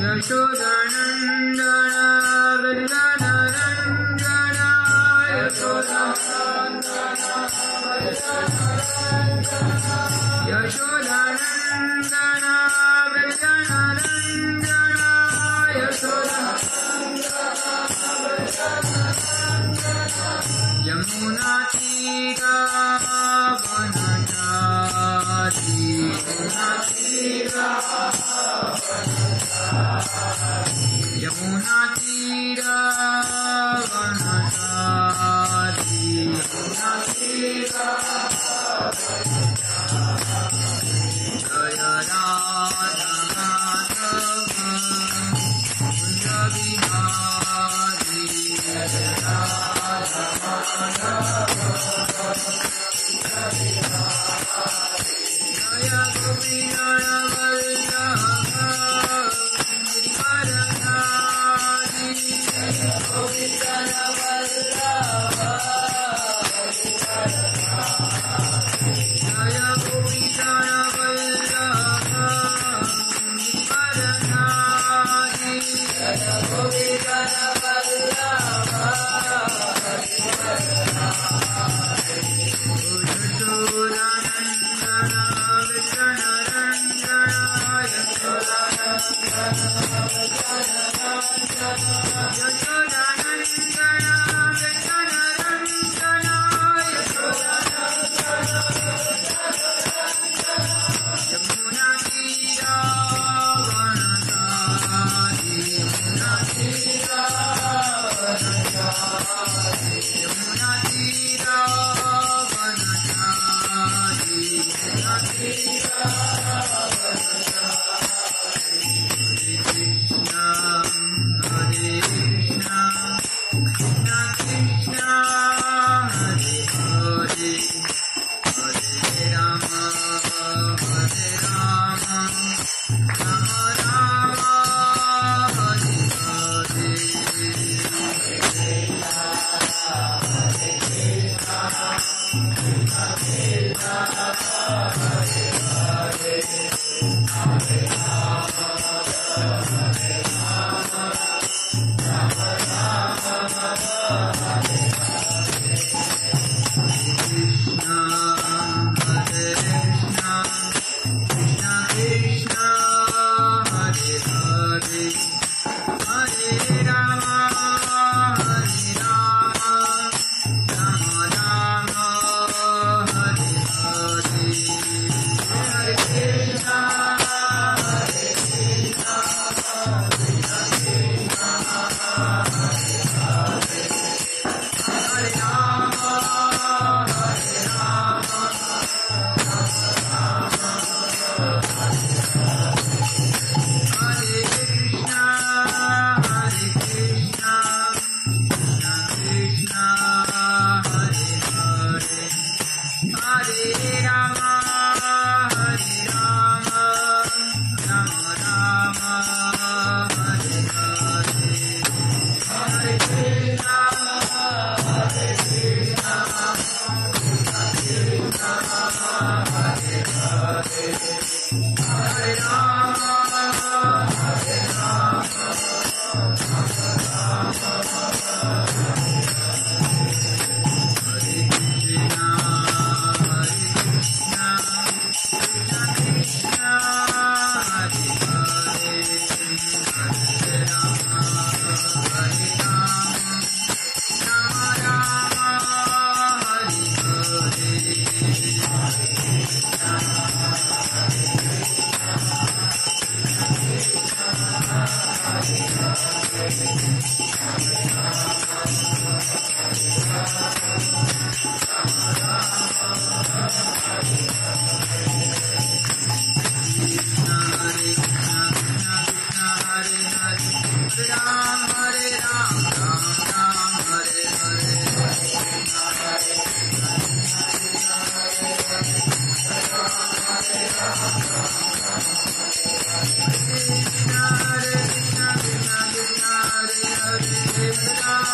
Yashodanandana Vrindanarandana Yashodanandana Vrindanarandana Yamuna Tira Vanachari Yamuna Tira Vanachari Jaya Radha Madhava Kunja Vihari Jaya Radha Madhava Jaya Govinda Vallabha Girivaradhari Jaya Govinda Vallabha Jaya Govinda Vallabha Girivaradhari Jaya Govinda Vallabha Hare Krishna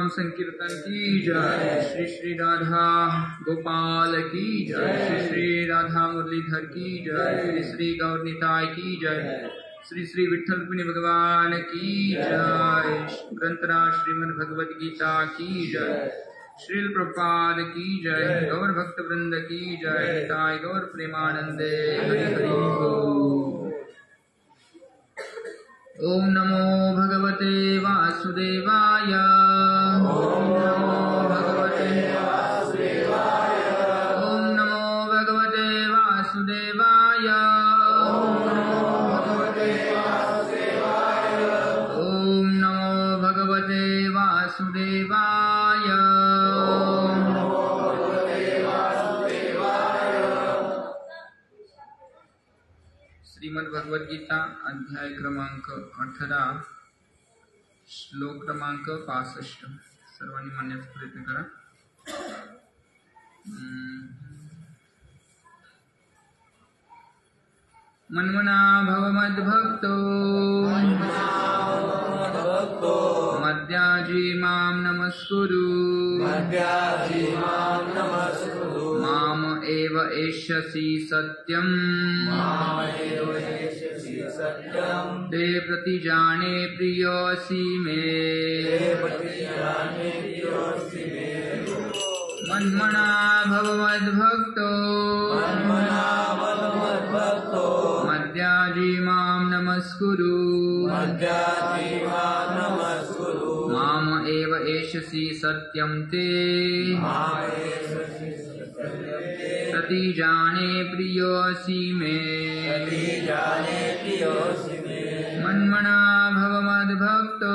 संकीर्तन की जय। श्री श्री राधा गोपाल की जय। श्री श्री राधा मुरलीधर की जय। श्री श्री गौर निताय की जय। श्री श्री विठ्ठल रुक्मिणी भगवान की जय। ग्रंथराज श्रीमद् भगवद गीता की जय। श्रील प्रभुपाद की जय। गौर भक्त वृंद की जय। निताय गौर प्रेमानंदे हरि हरि बोल। ओम नमो भगवते वासुदेवाय। ओम नमो भगवते वासुदेवाय। ओम नमो भगवते वासुदेवाय। ओम नमो भगवते वासुदेवाय। ओम नमो भगवते वासुदेवाय। श्रीमद् भगवद गीता अध्याय क्रमांक 18 श्लोक क्रमांक 65 सर्वांनी म्हणण्याचा प्रयत्न करा। मन्मना भव मद्भक्तो मद्याजी मां नमस्कुरु। माम एव एष्यसि सत्यम्। ते प्रतिजाने प्रियोऽसि मे। मन्मना भव मद्भक्तो मद्याजी मां नमस्कुरु। माम एव एष्यसि सत्यं ते प्रतिजाने प्रियोऽसि मे। मन्मना भव मद्भक्तो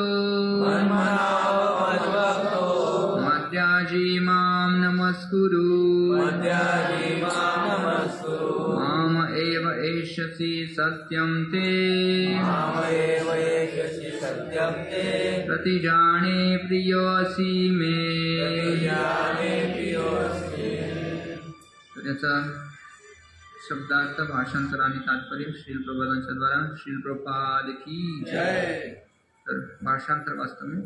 मद्याजी मां नमस्कुरु। माम एव एष्यसि सत्यं ते सत्यम ते प्रतिजाने प्रियोसी मे। तर याचा शब्दार्थ भाषांतर आणि तात्पर्य श्रील प्रबोधांच्या द्वारा श्रील प्रभुपाद की जय। तर भाषांतर वाचतो मी।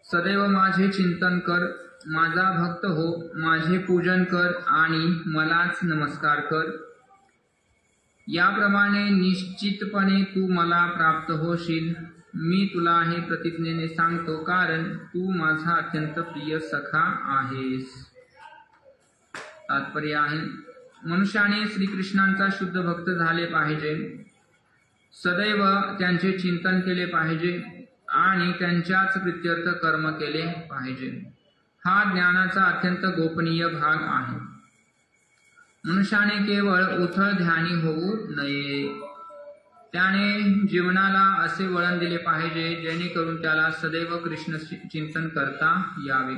सदैव माझे चिंतन कर, माझा भक्त हो, माझे पूजन कर आणि मलाच नमस्कार कर। याप्रमाणे निश्चितपणे तू मला प्राप्त होशील। मी तुला हे प्रतिज्ञेने सांगतो, कारण तू माझा अत्यंत प्रिय सखा आहेस। तात्पर्य आहे, मनुष्याने श्रीकृष्णांचा शुद्ध भक्त झाले पाहिजे, सदैव त्यांचे चिंतन केले पाहिजे आणि त्यांच्याच प्रित्यर्थ कर्म केले पाहिजे। हा ज्ञानाचा अत्यंत गोपनीय भाग आहे। मनुष्याने केवळ उथळ ध्यानी होऊ नये, त्याने जीवनाला असे वळण दिले पाहिजे जेणेकरून त्याला सदैव कृष्ण चिंतन करता यावे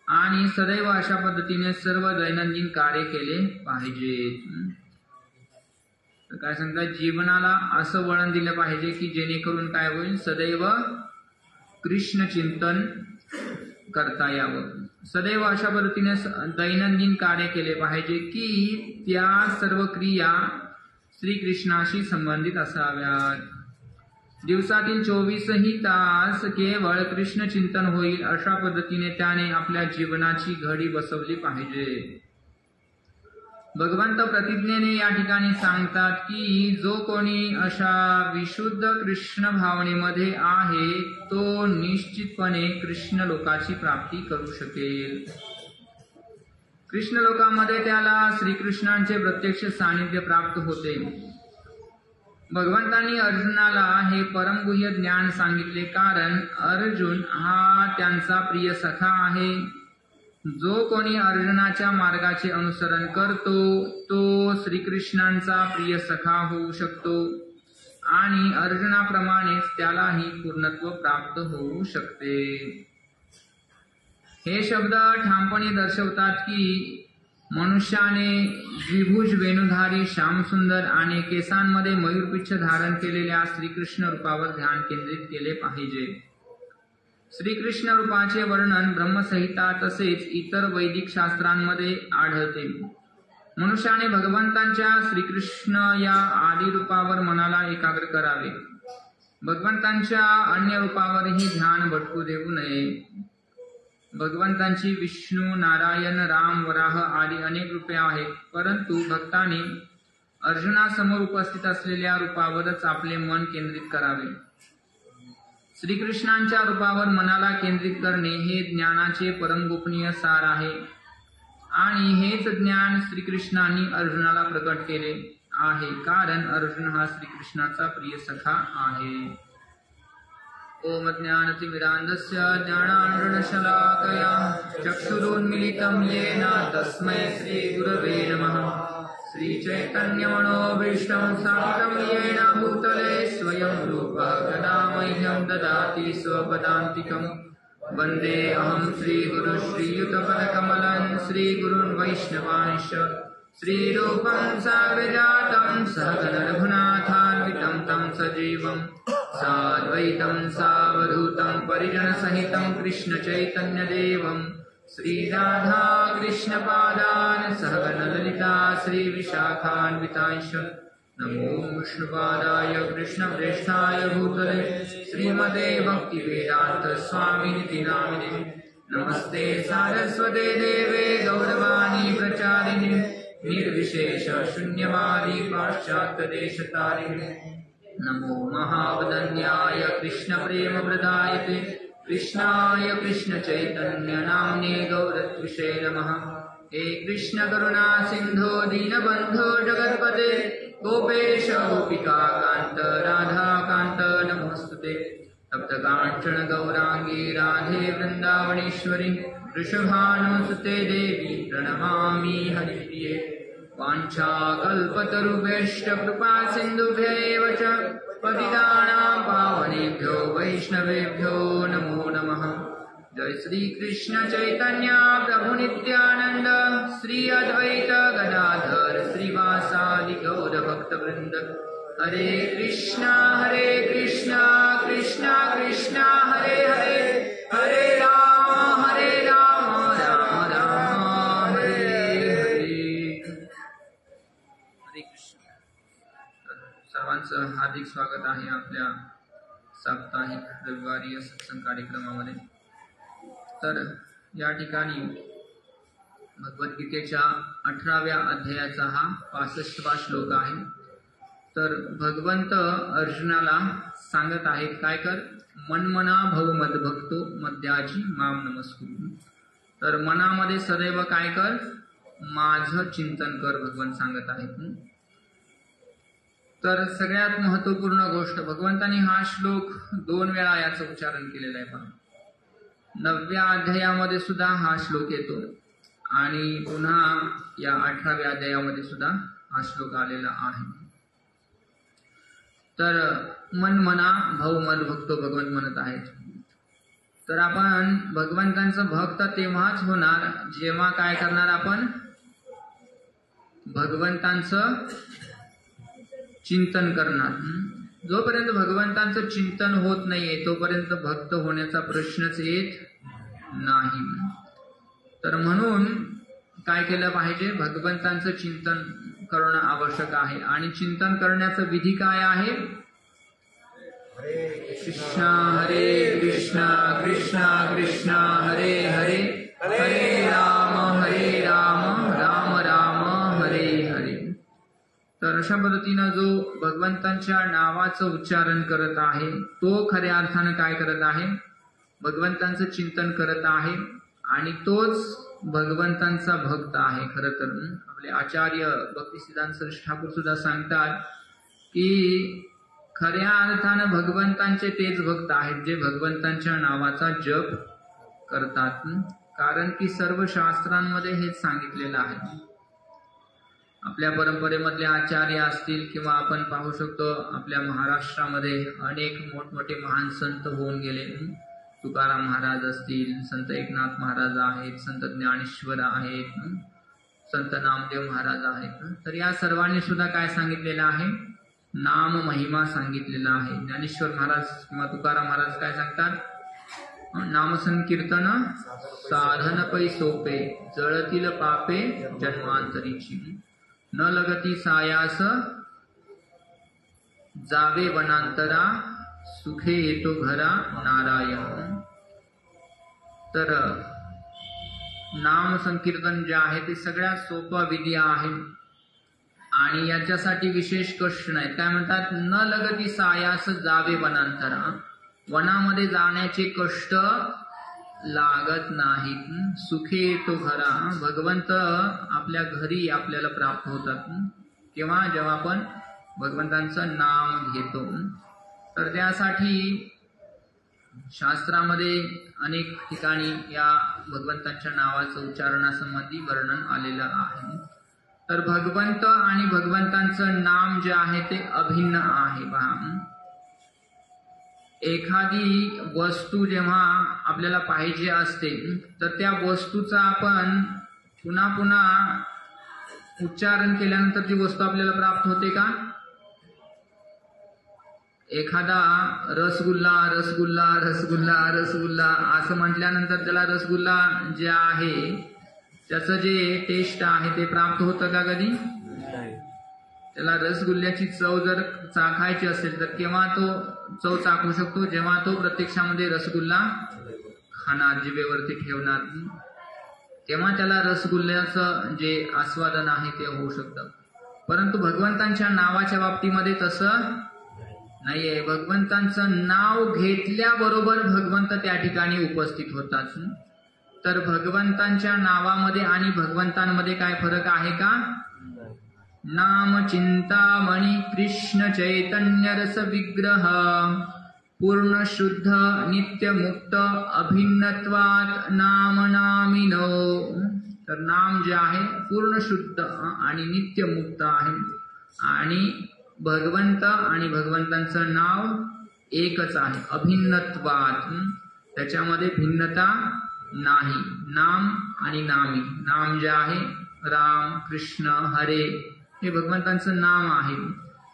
आणि सदैव अशा पद्धतीने सर्व दैनंदिन कार्य केले पाहिजेत। तर काय सांगतात, जीवनाला असं वळण दिलं पाहिजे की जेणेकरून काय होईल, सदैव कृष्ण चिंतन करता यावं। सदैव अशा पद्धतीने दैनंदिन कार्य केले पाहिजे की त्या सर्व क्रिया श्रीकृष्णाशी संबंधित असाव्यात। दिवसातील 24ही तास केवळ कृष्ण चिंतन होईल अशा पद्धतीने त्याने आपल्या जीवनाची घडी बसवली पाहिजे। भगवंत प्रतिज्ञेने या ठिकाणी सांगतात की जो कोणी अशा विशुद्ध कृष्ण भावनेमध्ये आहे तो निश्चितपणे कृष्ण लोकाची प्राप्ती करू शकेल। कृष्ण लोकामध्ये त्याला श्रीकृष्णांचे प्रत्यक्ष सानिध्य प्राप्त होते। भगवंतांनी अर्जुनाला हे परमगुह्य ज्ञान सांगितले, कारण अर्जुन हा त्यांचा प्रिय सखा आहे। जो कोणी अर्जुनाच्या मार्गाचे अनुसरण करतो तो श्रीकृष्णांचा प्रिय सखा होऊ शकतो आणि अर्जुनाप्रमाणेच त्यालाही पूर्णत्व प्राप्त होऊ शकते। हे शब्द ठामपणे दर्शवतात की मनुष्याने द्विभुज वेणुधारी श्यामसुंदर आणि केसांमध्ये मयूरपिच्छ धारण केलेल्या श्रीकृष्ण रूपावर ध्यान केंद्रित केले पाहिजे। श्रीकृष्ण रूपाचे वर्णन ब्रह्मसंहिता तसेच इतर वैदिक शास्त्रांमध्ये आढळते। मनुष्याने भगवंतांच्या श्रीकृष्ण या आदी रूपावर मनाला एकाग्र करावे। भगवंतांच्या अन्य रूपावरही ध्यान भटकू देऊ नये। भगवंतांची विष्णू, नारायण, राम, वराह आदी अनेक रूपे आहेत, परंतु भक्ताने अर्जुनासमोर उपस्थित असलेल्या रूपावरच आपले मन केंद्रित करावे। श्रीकृष्णांच्या रूपावर मनाला केंद्रित करणे हे ज्ञानाचे परमगोपनीय सार आहे आणि हेच ज्ञान श्रीकृष्णांनी अर्जुनाला प्रकट केले आहे, कारण अर्जुन हा श्रीकृष्णाचा प्रिय सखा आहे। ओम ज्ञानतिमिरान्धस्य ज्ञानाञ्जनशलाकया चक्षुरुन्मीलितं येन तस्मै श्रीगुरवे नमः। श्रीचैतन्यमनोभीष्टं स्थापितं येन भूतले स्वयं रूप कदा मह्यं ददाति स्वपदान्तिकम्। वन्दे अहं श्रीगुरुं श्रीयुतपदकमलं श्रीगुरुन् वैष्णवांश्च श्रीरूपं साग्रजातं सहगण रघुनाथान्वितं तं सजीवं साद्वैतं सावधूतं परिजनसहितं कृष्णचैतन्यदेवं श्रीराधा कृष्णपादान् सहगण ललिता श्रीविशाखान्वितांश्च। नमो विष्णुपादाय कृष्णप्रेष्ठाय भूतले श्रीमते भक्तिवेदान्त स्वामिनिति नामिने। नमस्ते सारस्वते देवे गौरवाणी प्रचारिणे निर्विशेष शून्यवादी पाश्चात्यदेशतारिणे। नमो महावदन्याय कृष्णप्रेमप्रदायते कृष्णाय कृष्णचैतन्य नाम्ने गौरत्विषे नमः। हे कृष्ण करुणा सिन्धो दीनबन्धो जगत्पते गोपेश गोपिका कान्त राधाकान्त नमोऽस्तुते। तप्तकाञ्चन गौराङ्गी राधे वृन्दावनेश्वरि वृषभानुसुते देवी प्रणमामि हरिप्रिये। वाञ्छाकल्पतरुभ्यश्च कृपा सिन्धुभ्यैव च पतितानां पावनेभ्यो वैष्णवेभ्यो नमो नमः। जय श्री कृष्ण चैतन्य प्रभु नित्यानंद श्री अद्वैत गदाधर श्रीवासादि गौर भक्त वृंद। हरे कृष्णा कृष्णा कृष्णा हरे हरे हरे राम राम राम हरे हरे. हरे कृष्ण. सर्वांचं हार्दिक स्वागत आहे आपल्या साप्ताहिक रविवारी सत्संग कार्यक्रमामध्ये. तर या ठिकाणी भगवद्गीतेच्या 18व्या अध्यायाचा हा 65वा श्लोक आहे. तर भगवंत अर्जुनाला सांगत आहेत काय कर, मनमना भव मद्भक्तो मद्याजी माम नमस्कुरु. तर मनामध्ये सदैव काय कर, माझं चिंतन कर, भगवंत सांगत आहेत. तर सगळ्यात महत्वपूर्ण गोष्ट, भगवंतांनी हा श्लोक 2 वेळा याचं उच्चारण केलेलं आहे. पहा, 9व्या अध्यायामध्ये सुद्धा हा श्लोक येतो आणि पुन्हा या 18व्या अध्यायामध्ये सुद्धा हा श्लोक आलेला आहे. तर मन मना भाऊ मद भक्तो भगवंत म्हणत आहेत. तर आपण भगवंतांचं भक्त तेव्हाच होणार जेव्हा काय करणार, आपण भगवंतांचं चिंतन करणार. जोपर्यंत भगवंतांचं चिंतन होत नाहीये तोपर्यंत भक्त होण्याचा प्रश्नच येत नाही. तर म्हणून काय केलं पाहिजे, भगवंतांचं चिंतन करणं आवश्यक आहे. आणि चिंतन करण्याचं विधी काय आहे, कृष्णा हरे कृष्णा कृष्णा कृष्णा हरे हरे हरे राम राम राम हरे हरे. तर अशा पद्धतीनं जो भगवंतांच्या नावाचं उच्चारण करत आहे तो खऱ्या अर्थानं काय करत आहे, भगवंतांचं चिंतन करत आहे आणि तोच भगवंतांचा भक्त आहे. खरं तर आपले आचार्य भक्तिसिद्धांत सरस्वती ठाकूर सुद्धा सांगतात की खऱ्या अर्थानं भगवंतांचे तेच भक्त आहेत जे भगवंतांच्या नावाचा जप करतात. कारण की सर्व शास्त्रांमध्ये हेच सांगितलेलं आहे. आपल्या परंपरेमधले आचार्य असतील किंवा आपण पाहू शकतो आपल्या महाराष्ट्रामध्ये अनेक मोठमोठे महान संत होऊन गेले. तुकाराम महाराज असतील, संत एकनाथ महाराज आहेत, संत ज्ञानेश्वर आहेत, संत नामदेव महाराज आहेत. तर या सर्वांनी सुद्धा काय सांगितलेलं आहे, नाम महिमा सांगितलेला आहे. ज्ञानेश्वर महाराज किंवा तुकाराम महाराज काय सांगतात, नामसंकीर्तन साधन पै सोपे, जळतील पापे जन्मांतरीची, न लगती सायास जावे वनांतरा, सुखे येतो घरा नारायण. तर नाम संकीर्तन जे आहे ते सगळ्यात सोपा विधी आहे आणि याच्यासाठी विशेष कष्ट नाहीत. काय म्हणतात, न लगती सायास जावे वनांतरा, वनामध्ये जाण्याचे कष्ट लागत नाहीत. सुखे येतो घरा, भगवंत आपल्या घरी आपल्याला प्राप्त होतात. केव्हा, जेव्हा आपण भगवंतांचं नाम घेतो. तर त्यासाठी शास्त्रामध्ये अनेक ठिकाणी या भगवंतांच्या नावाचं उच्चारणासंबंधी वर्णन आलेलं आहे. तर भगवंत आणि भगवंतांचं नाम जे आहे ते अभिन्न आहे. पहा, एखादी वस्तू जेव्हा आपल्याला पाहिजे असते तर त्या वस्तूचा आपण पुन्हा पुन्हा उच्चारण केल्यानंतर ती वस्तू आपल्याला प्राप्त होते का? एखादा रसगुल्ला रसगुल्ला रसगुल्ला रसगुल्ला असं म्हटल्यानंतर त्याला रसगुल्ला जे आहे त्याचं जे टेस्ट आहे ते प्राप्त होतं का कधी? त्याला रसगुल्ल्याची चव जर चाखायची असेल तर केव्हा तो चव चाखू शकतो? जेव्हा तो प्रत्यक्षामध्ये रसगुल्ला खाणार, जिभेवरती ठेवणार, तेव्हा त्याला रसगुल्ल्याचं जे आस्वादन आहे ते होऊ शकतं. परंतु भगवंतांच्या नावाच्या बाबतीमध्ये तसं नाहीये. भगवंतांचं नाव घेतल्याबरोबर भगवंत त्या ठिकाणी उपस्थित होतात. तर भगवंतांच्या नावामध्ये आणि भगवंतांमध्ये काय फरक आहे का? नाम चिंतामणी कृष्ण चैतन्य रस विग्रह पूर्ण शुद्ध नित्य मुक्त अभिन्नत्वात नाम नामिनो. तर नाम जे आहे पूर्ण शुद्ध आणि नित्य मुक्त आहे आणि भगवंत आणि भगवंतांचं नाव एकच आहे. अभिन्नत्वात, त्याच्यामध्ये भिन्नता नाही. नाम आणि नामी, नाम जे आहे राम कृष्ण हरे हे भगवंतांचं नाम आहे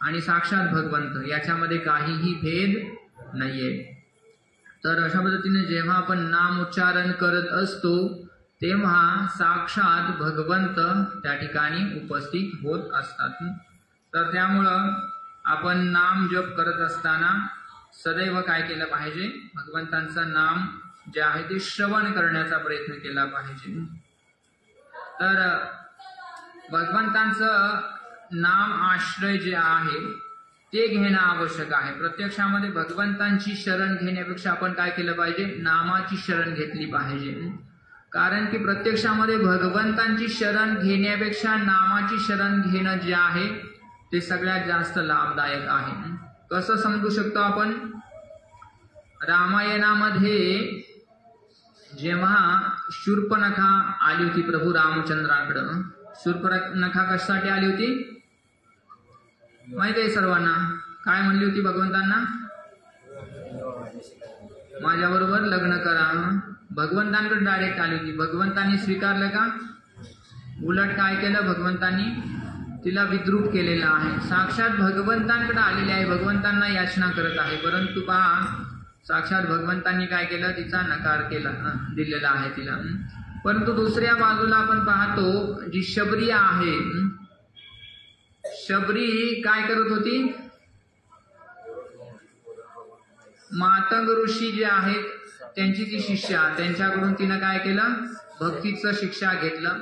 आणि साक्षात भगवंत याच्यामध्ये काहीही भेद नाहीये. तर अशा पद्धतीने जेव्हा आपण नाम उच्चारण करत असतो तेव्हा साक्षात भगवंत त्या ठिकाणी उपस्थित होत असतात. तर त्यामुळं आपण नाम जप करत असताना सदैव काय केलं पाहिजे, भगवंतांचं नाम जे आहे ते श्रवण करण्याचा प्रयत्न केला पाहिजे. तर भगवंतांचं नाम आश्रय जे आहे ते घेणं आवश्यक आहे. प्रत्यक्षामध्ये भगवंतांची शरण घेण्यापेक्षा आपण काय केलं पाहिजे, नामाची शरण घेतली पाहिजे. कारण की प्रत्यक्षामध्ये भगवंतांची शरण घेण्यापेक्षा नामाची शरण घेणं जे आहे ते सगळ्यात जास्त लाभदायक आहे. कसं समजू शकतो आपण, रामायणामध्ये जेव्हा शूर्पणखा आली होती प्रभू रामचंद्राकडं, शूर्पणखा कशासाठी आली होती माहित आहे सर्वांना, काय म्हणली होती भगवंतांना, माझ्याबरोबर लग्न करा. भगवंतांकडे डायरेक्ट आली होती. भगवंतांनी स्वीकारलं का, उलट काय केलं, भगवंतांनी तिला विद्रूप केलेलं आहे. साक्षात भगवंतांकडे आलेले आहे, भगवंतांना याचना करत आहे, परंतु पहा साक्षात भगवंतांनी काय केलं, तिचा नकार केला दिलेला आहे तिला. परंतु दुसऱ्या बाजूला आपण पाहतो जी शबरी आहे, शबरी काय करत होती, मातंग ऋषी जे आहेत त्यांची ती शिष्या, त्यांच्याकडून तिनं काय केलं, भक्तीचं शिक्षा घेतलं.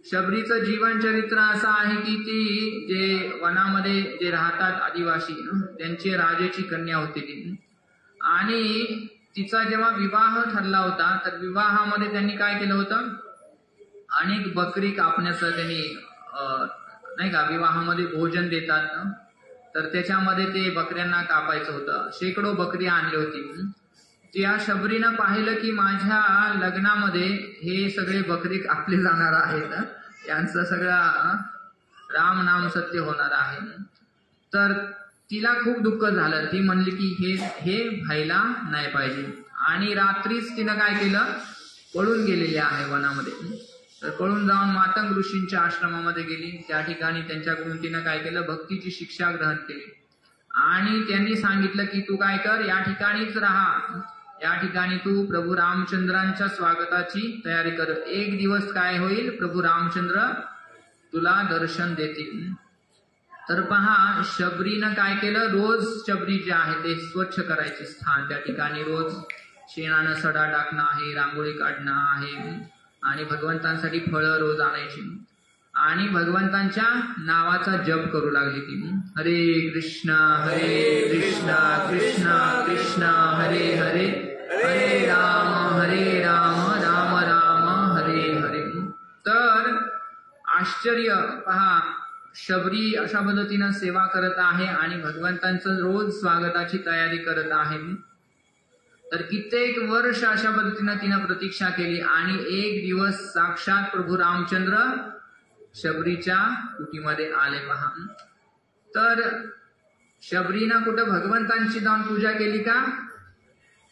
शबरीचं जीवन चरित्र असं आहे की ती जे वनामध्ये जे राहतात आदिवासी त्यांची राजाची कन्या होती ती, आणि तिचा जेव्हा विवाह ठरला होता तर विवाहामध्ये त्यांनी काय केलं होतं, अनेक बकरी कापण्याचं त्यांनी नाही का, विवाहामध्ये भोजन देतात तर त्याच्यामध्ये ते बकऱ्यांना कापायचं होतं. शेकडो बकरी आणली होती. त्या शबरीनं पाहिलं की माझ्या लग्नामध्ये हे सगळे बकरी कापले जाणार आहेत, यांचं सगळं राम नाम सत्य होणार आहे. तर तिला खूप दुःख झालं. ती म्हणली की हे व्हायला नाही पाहिजे, आणि रात्रीच तिनं काय केलं, पळून गेलेली आहे वनामध्ये. तर पळून जाऊन मातंग ऋषींच्या आश्रमामध्ये गेली. त्या ठिकाणी त्यांच्याकडून तिनं काय केलं, भक्तीची शिक्षा ग्रहण केली, आणि त्यांनी सांगितलं की तू काय कर, या ठिकाणीच राहा, या ठिकाणी तू प्रभू रामचंद्रांच्या स्वागताची तयारी कर. एक दिवस काय होईल, प्रभू रामचंद्र तुला दर्शन देतील. तर पहा शबरीनं काय केलं, रोज शबरी जे आहे ते स्वच्छ करायचे स्थान, त्या ठिकाणी रोज शेणानं सडा टाकणं आहे, रांगोळी काढणं आहे, आणि भगवंतांसाठी फळं रोज आणायची, आणि भगवंतांच्या नावाचा जप करू लागली ती. हरे कृष्ण कृष्ण कृष्ण हरे हरे, हरे राम राम राम हरे हरे. तर आश्चर्य पहा, शबरी अशा पद्धतीनं सेवा करत आहे आणि भगवंतांचं रोज स्वागताची तयारी करत आहे. तर कित्येक वर्ष अशा पद्धतीनं तिनं प्रतीक्षा केली, आणि एक दिवस साक्षात प्रभू रामचंद्र शबरीच्या कुटीमध्ये आले पहा. तर शबरीनं कुठं भगवंतांची जाऊन पूजा केली का,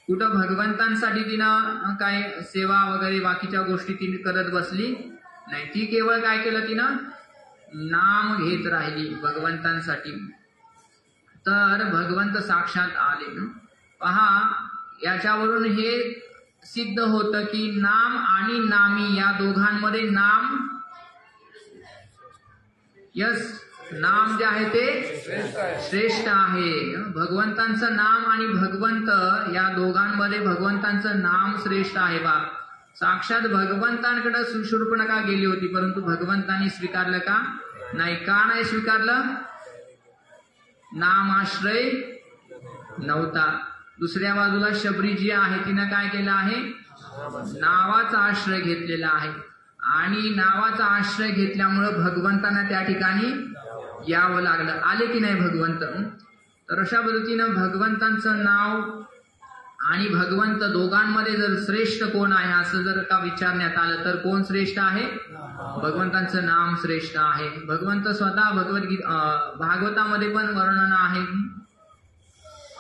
कुठं भगवंतांसाठी तिनं काय सेवा वगैरे बाकीच्या गोष्टी तिने करत बसली नाही. ती केवळ काय केलं, तिनं नाम घेत राहिली भगवंतांसाठी. तर भगवंत साक्षात आले पहा. याच्यावरून हे सिद्ध होतं की नाम आणि नामी या दोघांमध्ये नाम, नाम जे आहे ते श्रेष्ठ आहे. भगवंतांचं नाम आणि भगवंत या दोघांमध्ये भगवंतांचं नाम श्रेष्ठ आहे बा. साक्षात भगवंतांकडे शूर्पणखा गेली होती, परंतु भगवंतांनी स्वीकारलं का नाही, का नाही स्वीकारलं, नामाश्रय नव्हता. दुसऱ्या बाजूला शबरी जी आहे तिनं काय केलं आहे, नावाचा आश्रय घेतलेला आहे, आणि नावाचा आश्रय घेतल्यामुळं भगवंतांना त्या ठिकाणी यावं लागलं. आले की नाही भगवंत. तर अशा पद्धतीनं भगवंतांचं नाव आणि भगवंत दोघांमध्ये जर श्रेष्ठ कोण आहे असं जर का विचारण्यात आलं तर कोण श्रेष्ठ आहे, भगवंतांचं नाम श्रेष्ठ आहे. भगवंत स्वतः भागवतामध्ये पण वर्णन आहे,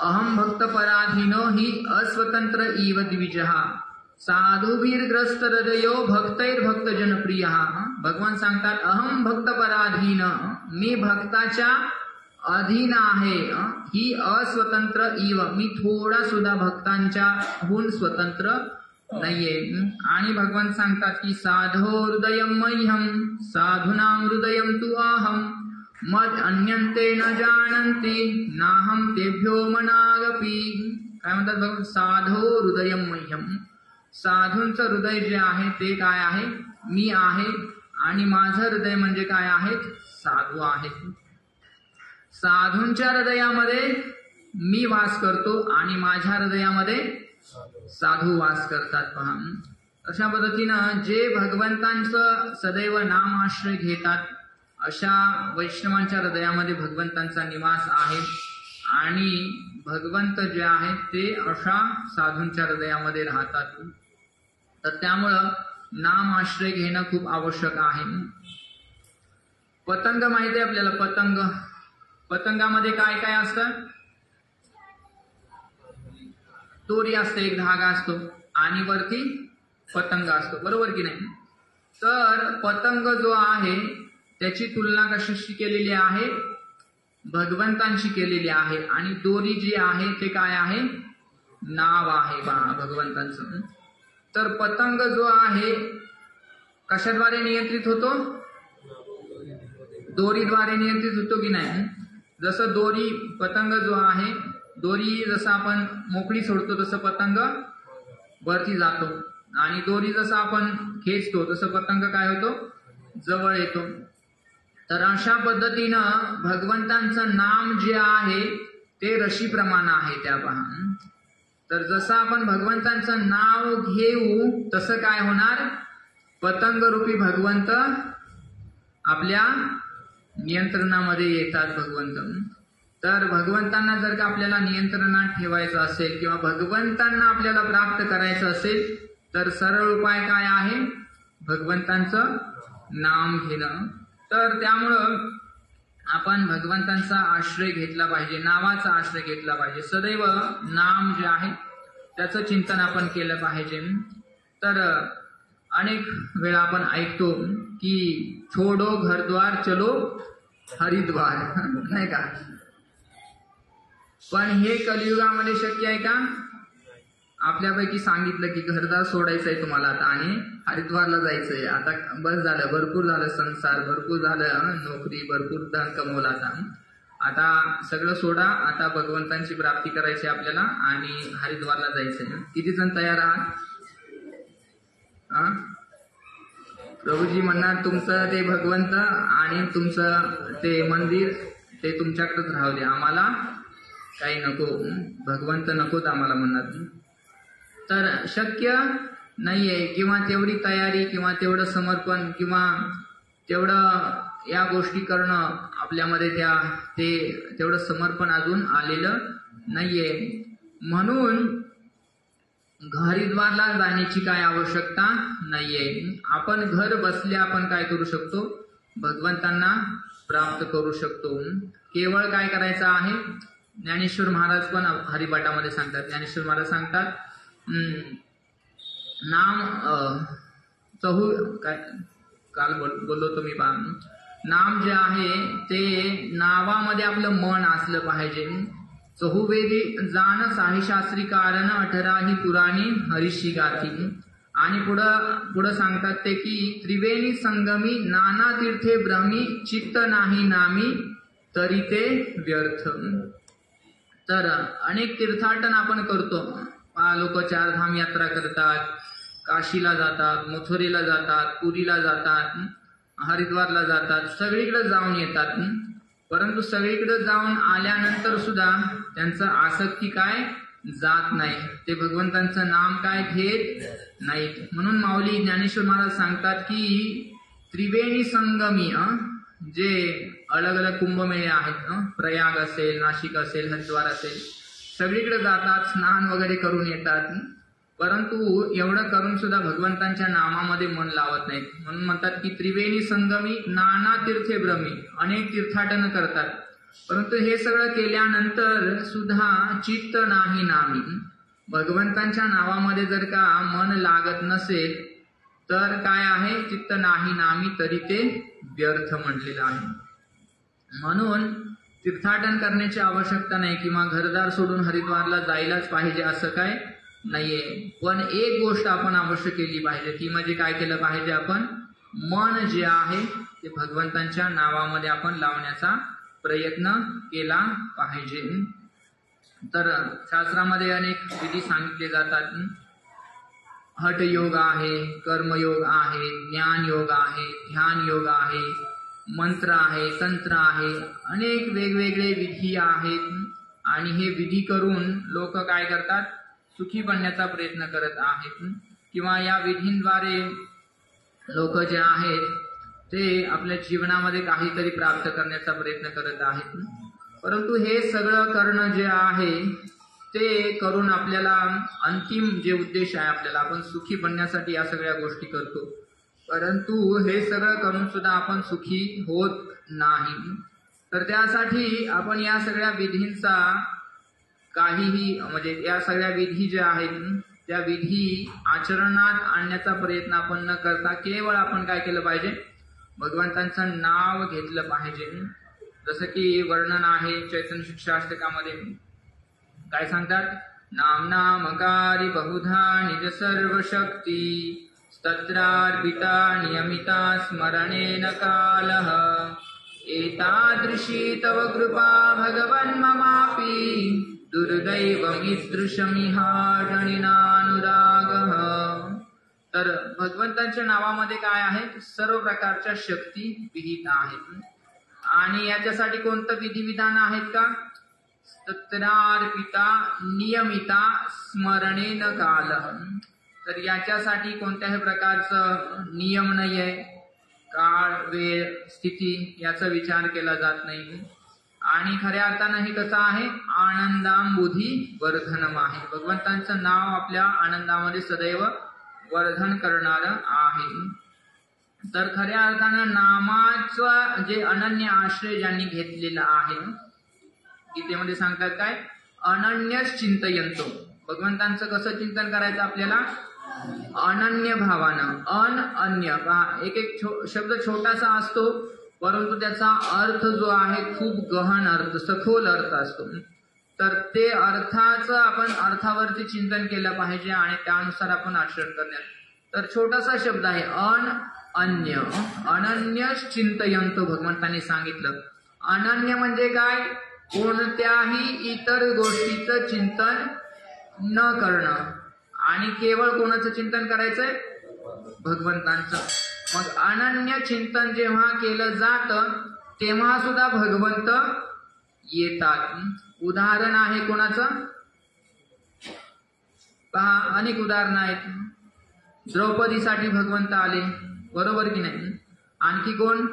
अहम भक्त पराधीनो हि अस्वतंत्र इव द्विजहा साधुभिर्ग्रस्त हृदयो भक्तैर्भक्त जनप्रिय. भगवान सांगतात अहम भक्त पराधीन, मी भक्ताच्या अधीन आहे, ही अस्वतंत्र इव, मी थोडा सुद्धा भक्तांच्याहून स्वतंत्र नाहीये. आणि भगवान सांगतात की साधो हृदयम मह्यम साधूनां हृदयम तु अहम मद अन्यन्ते न जानन्ति नाहम तेभ्यो मनागपि. काय म्हणतात भगवान? साधो हृदयम मह्यम, साधूंचं हृदय जे आहे ते काय आहे? मी आहे. आणि माझं हृदय म्हणजे काय आहेत? साधू आहेत. साधूंच्या हृदयामध्ये मी वास करतो आणि माझ्या हृदयामध्ये साधू वास करतात. पहा, अशा पद्धतीनं जे भगवंतांचं सदैव नाम आश्रय घेतात अशा वैष्णवांच्या हृदयामध्ये भगवंतांचा निवास आहे. आणि भगवंत जे आहेत ते अशा साधूंच्या हृदयामध्ये राहतात. तर त्यामुळं नाम आश्रय घेणं खूप आवश्यक आहे. पतंग माहिती आहे आपल्याला? पतंग, पतंगामध्ये काय काय असतं? दोरी असते, एक धागा असतो आणि वरती पतंग असतो, बरोबर की नाही? तर पतंग जो आहे त्याची तुलना कशाशी केलेली आहे? भगवंतांशी केलेली आहे. आणि दोरी जी आहे ते काय आहे? नाव आहे भगवंतांचं. तर पतंग जो आहे कशाद्वारे नियंत्रित होतो? दोरीद्वारे नियंत्रित होतो की नाही? जसं दोरी, पतंग जो आहे, दोरी जसं आपण मोकळी सोडतो तसं पतंग वरती जातो. आणि दोरी जसं आपण खेचतो तसं पतंग काय होतो? जवळ येतो. तर अशा पद्धतीनं भगवंतांचं नाम जे आहे ते रशीप्रमाणे आहे. त्या पहा, तर जसं आपण भगवंतांचं नाव घेऊ तसं काय होणार? पतंग रूपी भगवंत आपल्या नियंत्रणामध्ये येतात भगवंत. तर भगवंतांना जर का आपल्याला नियंत्रणात ठेवायचं असेल किंवा भगवंतांना आपल्याला प्राप्त करायचं असेल तर सरळ उपाय काय आहे? भगवंतांचं नाम घेणं. तर त्यामुळं आपण भगवंतांचा आश्रय घेतला पाहिजे, नावाचा आश्रय घेतला पाहिजे. सदैव नाम जे आहे त्याचं चिंतन आपण केलं पाहिजे. तर अनेक वेळा आपण ऐकतो की छोडो घरद्वार चलो हरिद्वार, नाही का? पण हे कलियुगामध्ये शक्य आहे का? आपल्यापैकी सांगितलं की घरदार सोडायचंय तुम्हाला आता आणि हरिद्वारला जायचंय. आता बस झालं, भरपूर झालं संसार, भरपूर झालं नोकरी, भरपूर धन कमवला. आता सगळं सोडा, आता भगवंतांची प्राप्ती करायची आपल्याला आणि हरिद्वारला जायचंय. किती जण तयार आहात? प्रभूजी म्हणणार तुमचं ते भगवंत आणि तुमचं ते मंदिर ते तुमच्याकडेच राहू दे, आम्हाला काही नको, भगवंत नकोच आम्हाला म्हणणार. तर शक्य नाहीये किंवा तेवढी तयारी किंवा तेवढं समर्पण किंवा तेवढं या गोष्टी करणं आपल्यामध्ये तेवढं समर्पण अजून आलेलं नाहीये. म्हणून हरिद्वारला जाण्याची काय आवश्यकता नाहीये. आपण घर बसल्या आपण काय करू शकतो? भगवंतांना प्राप्त करू शकतो. केवळ काय करायचं आहे? ज्ञानेश्वर महाराज पण हरिपाठामध्ये सांगतात. ज्ञानेश्वर महाराज सांगतात नाम काय काल बोललो तुम्ही पहा, नाम जे आहे ते नावामध्ये आपलं मन असलं पाहिजे. चहुवेदी जाण साही शास्त्री कारण 18 ही पुराणी हरीशी गाथी. आणि पुढं सांगतात ते की त्रिवेणी संगमी नाना तीर्थे भ्रमी चित्त नाही नामी तरी ते व्यर्थ. तर अनेक तीर्थाटन आपण करतो. लोक 4 धाम यात्रा करतात, काशीला जातात, मथुरेला जातात, पुरीला जातात, हरिद्वारला जातात, सगळीकडे जाऊन येतात. परंतु सगळीकडे जाऊन आल्यानंतर सुद्धा त्यांचं आसक्ती काय जात नाही, ते भगवंतांचं नाम काय घेत नाहीत. म्हणून माऊली ज्ञानेश्वर महाराज सांगतात की त्रिवेणी संगमी, जे अलग अलग कुंभमेळे आहेत, प्रयाग असेल, नाशिक असेल, हरिद्वार असेल, सगळीकडे जातात, स्नान वगैरे करून येतात. परंतु एवढं करून सुद्धा भगवंतांच्या नामामध्ये मन लावत नाहीत. म्हणून म्हणतात की त्रिवेणी संगमी नाना तीर्थे भ्रमी, अनेक तीर्थाटन करतात. परंतु हे सगळं केल्यानंतर सुद्धा चित्त नाही नामी, भगवंतांच्या नावामध्ये जर का मन लागत नसेल तर काय आहे? चित्त नाही नामी तरी ते व्यर्थ म्हटलेलं आहे. म्हणून तीर्थाटन करण्याची आवश्यकता नाही किंवा घरदार सोडून हरिद्वारला जायलाच पाहिजे असं काय नाहीये. पण एक गोष्ट आपण अवश्य केली पाहिजे, ती म्हणजे काय केलं पाहिजे, आपण मन जे आहे ते भगवंतांच्या नावामध्ये आपण लावण्याचा प्रयत्न केला पाहिजे. तर शास्त्रामध्ये अनेक विधी सांगितले जातात. हठ योग आहे, कर्मयोग आहे, ज्ञान योग आहे, ध्यान योग आहे, मंत्र आहे, तंत्र आहे, अनेक वेगवेगळे विधी आहेत. आणि हे विधी करून लोक काय करतात, सुखी बनण्याचा प्रयत्न करत आहेत किंवा या विधींद्वारे लोक जे आहेत ते आपल्या जीवनामध्ये काहीतरी प्राप्त करण्याचा प्रयत्न करत आहेत. परंतु हे सगळं करणं जे आहे ते करून आपल्याला अंतिम जे उद्देश आहे, आपल्याला आपण सुखी बनण्यासाठी या सगळ्या गोष्टी करतो, परंतु हे सगळं करून सुद्धा आपण सुखी होत नाही. तर त्यासाठी आपण या सगळ्या विधींचा काहीही म्हणजे या सगळ्या विधी ज्या आहेत त्या विधी आचरणात आणण्याचा प्रयत्न आपण न करता केवळ आपण काय केलं पाहिजे, भगवंतांचं नाव घेतलं पाहिजे. जसं की वर्णन आहे चैतन्य शिक्षाष्टकामध्ये, काय सांगतात, नामनामकारी बहुधा निज सर्व शक्ती तत्रार्पिता नियमिता स्मरणेन कालः एतादृशी तव कृपा भगवन् ममापि दुर्दैवमीदृशमिहाडणिनानुरागः. तर भगवंतांच्या नावामध्ये काय आहे, सर्व प्रकारच्या शक्ती विहित आहेत. आणि याच्यासाठी कोणतं विधिविधान आहेत का, तत्रार्पिता नियमिता स्मरणेन कालः. तर याच्यासाठी कोणत्याही प्रकारचं नियम नाही आहे, काळ वेळ स्थिती याचा विचार केला जात नाही. आणि खऱ्या अर्थानं हे कसं आहे, आनंदांबुधी वर्धनम आहे. भगवंतांचं नाव आपल्या आनंदामध्ये सदैव वर्धन करणारं आहे. तर खऱ्या अर्थानं नामाचं जे अनन्य आश्रय ज्यांनी घेतलेला आहे, गीतेमध्ये सांगतात काय, अनन्यच चिंतयंतो. भगवंतांचं कसं चिंतन करायचं आपल्याला, अनन्य भावानं. अन्य एक एक शब्द छोटासा असतो, परंतु त्याचा अर्थ जो आहे खूप गहन अर्थ, सखोल अर्थ असतो. तर ते अर्थाचं आपण अर्थावरती चिंतन केलं पाहिजे आणि त्यानुसार आपण आचरण करण्यात. तर छोटासा शब्द आहे अन्य, अनन्यच चिंतयंतो भगवंतांनी सांगितलं. अनन्य म्हणजे काय, कोणत्याही इतर गोष्टीचं चिंतन न करणं. आणि केवळ कोणाचं चिंतन करायचंय, भगवंतांचं. मग अनन्य चिंतन जेव्हा केलं जातं तेव्हा सुद्धा भगवंत येतात. उदाहरण आहे कोणाचं, पहा अनेक उदाहरणं आहेत. द्रौपदीसाठी भगवंत आले, बरोबर की नाही. आणखी कोण,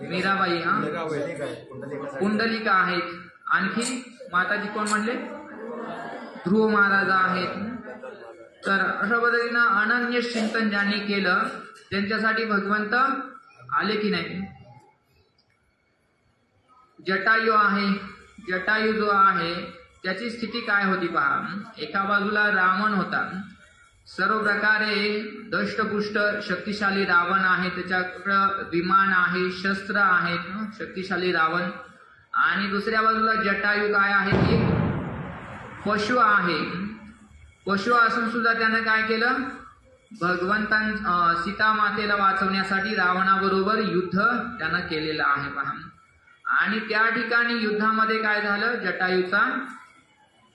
मीराबाई, कुंडलिका आहेत. आणखी माताजी कोण म्हणले, ध्रुव महाराज आहेत. तर अशा पद्धतीनं अनन्य चिंतन ज्यांनी केलं त्यांच्यासाठी भगवंत आले की नाही. जटायू आहे, जटायू जो आहे त्याची स्थिती काय होती पहा. एका बाजूला रावण होता, सर्व प्रकारे दष्टपुष्ट शक्तिशाली रावण आहे, त्याच्याकडं विमान आहे, शस्त्र आहेत, शक्तिशाली रावण. आणि दुसऱ्या बाजूला जटायू काय आहे, एक पशु आहे. पशु असून सुद्धा त्यानं काय केलं, सीता मातेला वाचवण्यासाठी रावणाबरोबर युद्ध त्यानं केलेलं आहे पहा. आणि त्या ठिकाणी युद्धामध्ये काय झालं, जटायूचा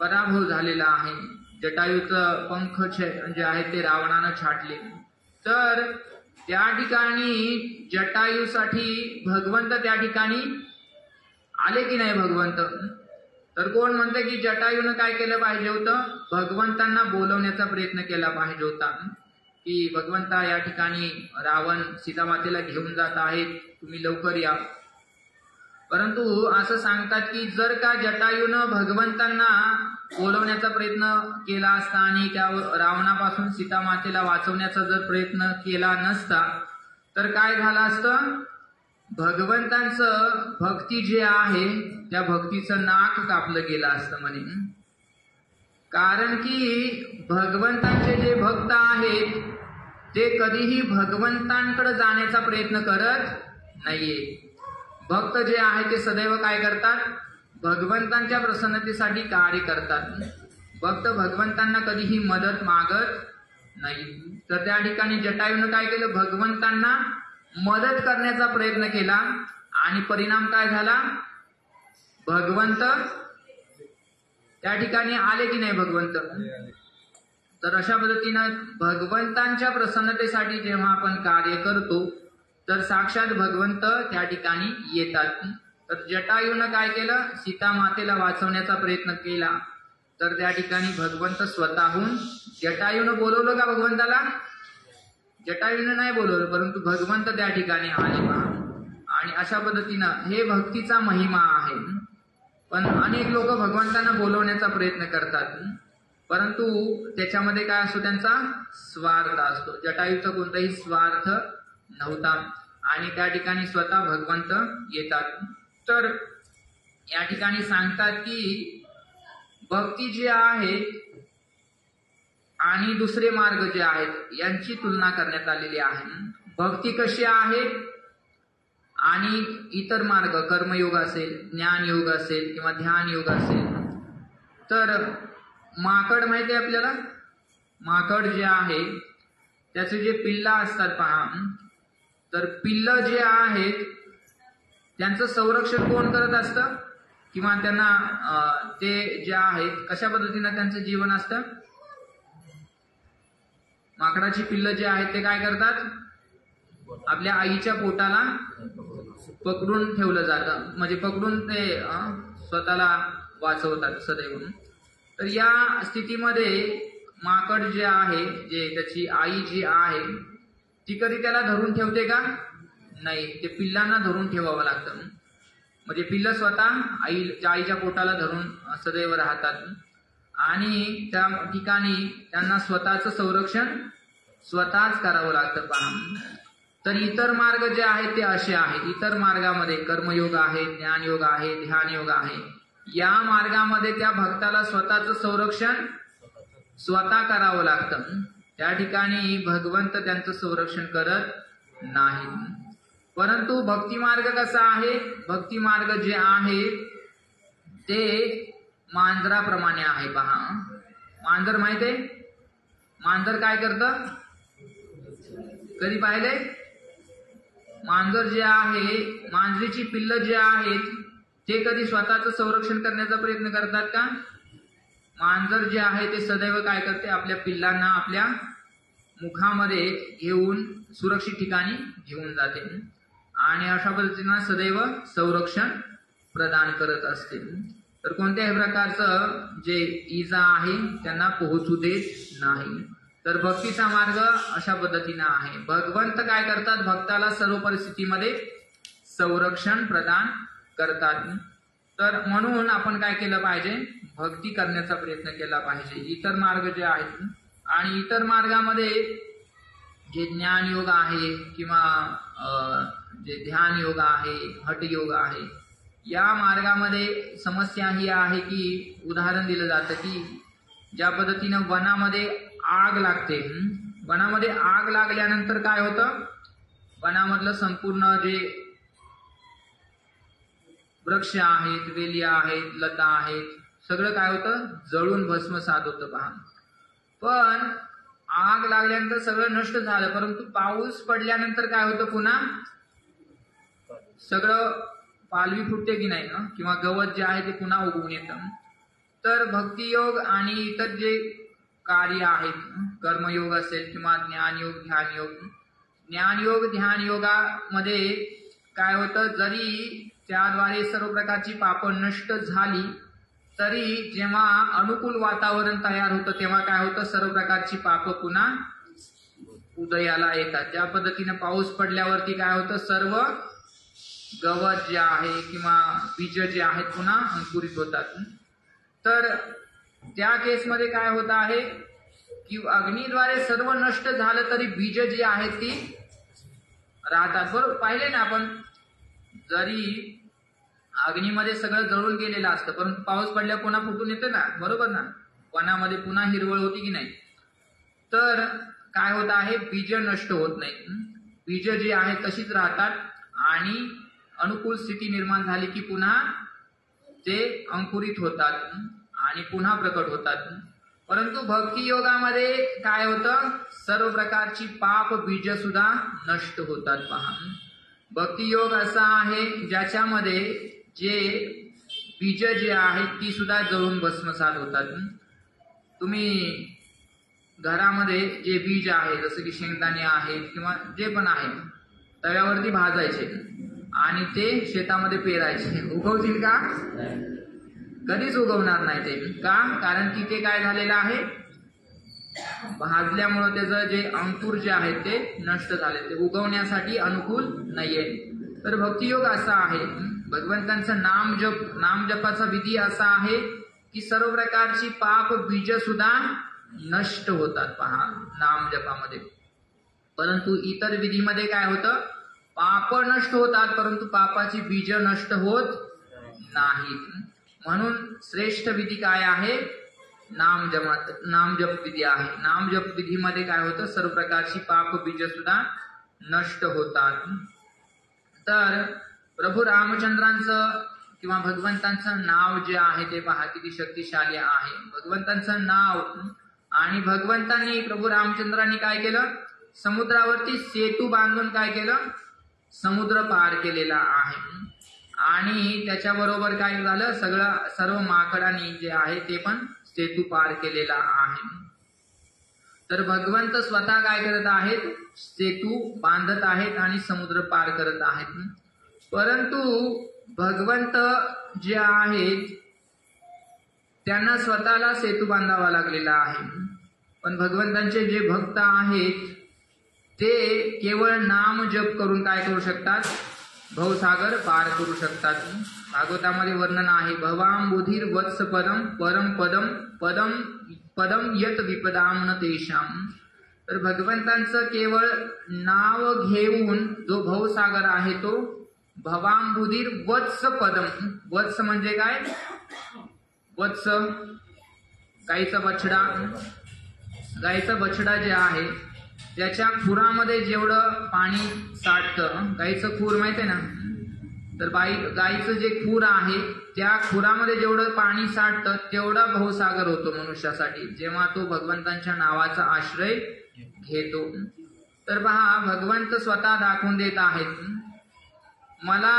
पराभव झालेला आहे. जटायूचं पंख जे आहे ते रावणानं छाटले. तर त्या ठिकाणी जटायूसाठी भगवंत त्या ठिकाणी आले की नाही भगवंत. तर कोण म्हणते की जटायूनं काय केलं पाहिजे होतं, भगवंतांना बोलवण्याचा प्रयत्न केला पाहिजे होता की भगवंता या ठिकाणी रावण सीतामातेला घेऊन जात आहेत, तुम्ही लवकर या. परंतु असं सांगतात की जर का जटायूनं भगवंतांना बोलवण्याचा प्रयत्न केला असता आणि त्या रावणापासून सीतामातेला वाचवण्याचा जर प्रयत्न केला नसता तर काय झालं असतं, भगवंतांचं भक्ती जे आहे त्या भक्तीचं नाक कापलं गेलं असतं म्हणे. कारण की भगवंतांचे जे भक्त आहेत ते कधीही भगवंतांकडे जाण्याचा प्रयत्न करत नाहीये. भक्त जे आहे ते सदैव काय करतात, भगवंतांच्या प्रसन्नतेसाठी कार्य करतात. भक्त भगवंतांना कधीही मदत मागत नाही. तर त्या ठिकाणी जटायूनं काय केलं, भगवंतांना मदत करण्याचा प्रयत्न केला आणि परिणाम काय झाला, भगवंत त्या ठिकाणी आले की नाही भगवंत. तर अशा पद्धतीनं भगवंतांच्या प्रसन्नतेसाठी जेव्हा आपण कार्य करतो तर साक्षात भगवंत त्या ठिकाणी येतात. तर जटायूनं काय केलं, सीता मातेला वाचवण्याचा प्रयत्न केला. तर त्या ठिकाणी भगवंत स्वतःहून, जटायूनं बोलवलं का भगवंताला, जटायूनं नाही बोलवलं, परंतु भगवंत त्या ठिकाणी आले. आणि अशा पद्धतीनं हे भक्तीचा महिमा आहे. पण अनेक लोक भगवंतांना बोलवण्याचा प्रयत्न करतात, परंतु त्याच्यामध्ये काय असतो, त्यांचा स्वार्थ असतो. जटायूचा कोणताही स्वार्थ नव्हता आणि त्या ठिकाणी स्वतः भगवंत येतात. तर या ठिकाणी सांगतात की भक्ती जी आहे आणि दुसरे मार्ग जे आहेत यांची तुलना करण्यात आलेली आहे. भक्ती कशी आहे आणि इतर मार्ग, कर्मयोग असेल, ज्ञानयोग असेल किंवा ध्यान योग असेल. तर माकड माहिती आहे आपल्याला, माकड जे आहे त्याचे जे पिल्ला असतात पहा, तर पिल्ल जे आहेत त्यांचं संरक्षण कोण करत असतं किंवा त्यांना ते जे आहेत कशा पद्धतीनं त्यांचं जीवन असतं. माकडाची पिल्ल जे आहेत ते काय करतात, आपल्या आईच्या पोटाला पकडून ठेवलं जातं, म्हणजे पकडून ते स्वतःला वाचवतात सदैव. तर या स्थितीमध्ये माकड जे आहे, जे त्याची आई जी आहे ती कधी त्याला धरून ठेवते का, नाही, ते पिल्लांना धरून ठेवावं लागतं. म्हणजे पिल्ल स्वतः आईच्या पोटाला धरून सदैव राहतात आणि त्या ठिकाणी त्यांना स्वतःचं संरक्षण स्वतःच करावं लागतं पहा. तर इतर मार्ग जे आहेत ते असे आहेत. इतर मार्गामध्ये कर्मयोग आहे, ज्ञानयोग आहे, ध्यानयोग आहे. या मार्गामध्ये त्या भक्ताला स्वतःचं संरक्षण स्वतः करावं लागतं. त्या ठिकाणी भगवंत त्यांचं संरक्षण करत नाही. परंतु भक्ती मार्ग कसा आहे, भक्ती मार्ग जे आहे ते मांजराप्रमाणे आहे पहा. मांजर माहिती आहे, मांजर काय करतं, कधी पाहिले, मांजर जे आहे, मांजरीची पिल्ल जे आहेत ते कधी स्वतःचं संरक्षण करण्याचा प्रयत्न करतात का. मांजर जे आहे ते सदैव काय करते, आपल्या पिल्लांना आपल्या मुखामध्ये घेऊन सुरक्षित ठिकाणी घेऊन जाते आणि अशा पद्धतीनं सदैव संरक्षण प्रदान करत असते. तर कोणत्याही प्रकारचं जे इजा आहे त्यांना पोहोचू देत नाही. तर भक्तीचा मार्ग अशा पद्धतीनं आहे. भगवंत काय करतात, भक्ताला सर्व परिस्थितीमध्ये संरक्षण प्रदान करतात. तर म्हणून आपण काय केलं पाहिजे, भक्ती करण्याचा प्रयत्न केला पाहिजे. इतर मार्ग जे आहेत आणि इतर मार्गामध्ये जे ज्ञान योग आहे किंवा जे ध्यान योग आहे, हठ योग आहे, या मार्गामध्ये समस्या ही आहे की उदाहरण दिलं जातं की ज्या पद्धतीनं वनामध्ये आग लागते, वनामध्ये आग लागल्यानंतर काय होतं, वनामधलं संपूर्ण जे वृक्ष आहेत, वेली आहेत, लता आहेत, सगळं काय होतं, जळून भस्मसात होतं पहा. पण आग लागल्यानंतर सगळं नष्ट झालं, परंतु पाऊस पडल्यानंतर काय होतं, पुन्हा सगळं पालवी फुटते की नाही ना, किंवा गवत जे आहे ते पुन्हा उगवून येतं. तर भक्तियोग आणि इतर जे कार्य आहेत, कर्मयोग असेल किंवा ज्ञानयोग, ध्यानयोग, ज्ञानयोग ध्यान योगामध्ये काय होतं, जरी त्याद्वारे सर्व प्रकारची पाप नष्ट झाली तरी जेव्हा अनुकूल वातावरण तयार होतं तेव्हा काय होतं, सर्व प्रकारची पाप पुन्हा उदयाला येतात. ज्या पद्धतीने पाऊस पडल्यावरती काय होतं, सर्व गवत जे आहे किंवा बीज जे आहेत पुन्हा अंकुरित होतात. तर त्या केसमध्ये काय होत आहे की अग्नीद्वारे सर्व नष्ट झालं तरी बीज जी आहेत ती राहतात. बरोबर पाहिले ना आपण, जरी अग्नीमध्ये सगळं जळून गेलेलं असतं परंतु पाऊस पडल्या पुन्हा फुटून येते ना, बरोबर ना, वनामध्ये पुन्हा हिरवळ होती की नाही. तर काय होत आहे, बीज नष्ट होत नाही, बीज जी आहेत तशीच राहतात आणि अनुकूल स्थिती निर्माण झाली की पुन्हा ते अंकुरित होतात आणि पुन्हा प्रकट होतात. परंतु भक्ती योगामध्ये काय होतं, सर्व प्रकारची पाप बीज सुद्धा नष्ट होतात. पहा, भक्ती योग असा आहे ज्याच्यामध्ये जे बीज जे आहेत ती सुद्धा जळून भस्मसात होतात. तुम्ही घरामध्ये जे बीज आहे जसं की शेंगदाणे आहेत किंवा जे पण आहे तव्यावरती भाजायचे आणि ते शेतामध्ये पेरायचे, उगवतील का? कधीच उगवणार नाही ते. का? कारण की ते काय झालेलं आहे, भाजल्यामुळं त्याचं जे अंकुर जे आहे ते नष्ट झाले, ते उगवण्यासाठी अनुकूल नाहीये. तर भक्तियोग असा आहे, भगवंतांचं नामजपाचा विधी असा आहे की सर्व प्रकारची पाप बीज सुद्धा नष्ट होतात. पहा, नामजपामध्ये. परंतु इतर विधीमध्ये काय होतं, पाप नष्ट होतात परंतु पापाची बीज नष्ट होत नाहीत. म्हणून श्रेष्ठ विधी काय आहे, नामजप विधी आहे. नामजप विधीमध्ये काय होतं, सर्व प्रकारची पाप बीज सुद्धा नष्ट होतात. तर प्रभू रामचंद्रांचं किंवा भगवंतांचं नाव जे आहे ते पहा किती शक्तिशाली आहे. भगवंतांचं नाव आणि भगवंतांनी प्रभू रामचंद्रांनी काय केलं, समुद्रावरती सेतू बांधून काय केलं, समुद्र पार केलेला आहे. आणि त्याच्याबरोबर काय झालं, सर्व माकडांनी जे आहे ते पण सेतू पार केलेला आहे. तर भगवंत स्वतः काय करत आहेत, सेतू बांधत आहेत आणि समुद्र पार करत आहेत. परंतु भगवंत जे आहेत त्यांना स्वतःला सेतू बांधावा लागलेला आहे. पण भगवंतांचे जे भक्त आहेत ते केवळ नाम जप करून काय करू शकतात, भवसागर पार करू शकतात. भागवतामध्ये वर्णन आहे, भवांबुधीर वत्स पदम परम पदम पदम पदम यत विपदाम न तेषाम. तर भगवंतांचं केवळ नाव घेऊन जो भवसागर आहे तो भवांबुधीर वत्स पदम. वत्स म्हणजे काय, वत्स गाईचा बछडा. गाईचा बछडा जे आहे त्याच्या खुरामध्ये जेवढं पाणी साठतं, गाईचं खूर माहिती आहे ना, तर गाईचं जे खूर आहे त्या खुरामध्ये जेवढं पाणी साठतं तेवढा भवसागर होतो मनुष्यासाठी जेव्हा तो भगवंतांच्या नावाचा आश्रय घेतो. तर पहा, भगवंत स्वतः दाखवून देत आहेत, मला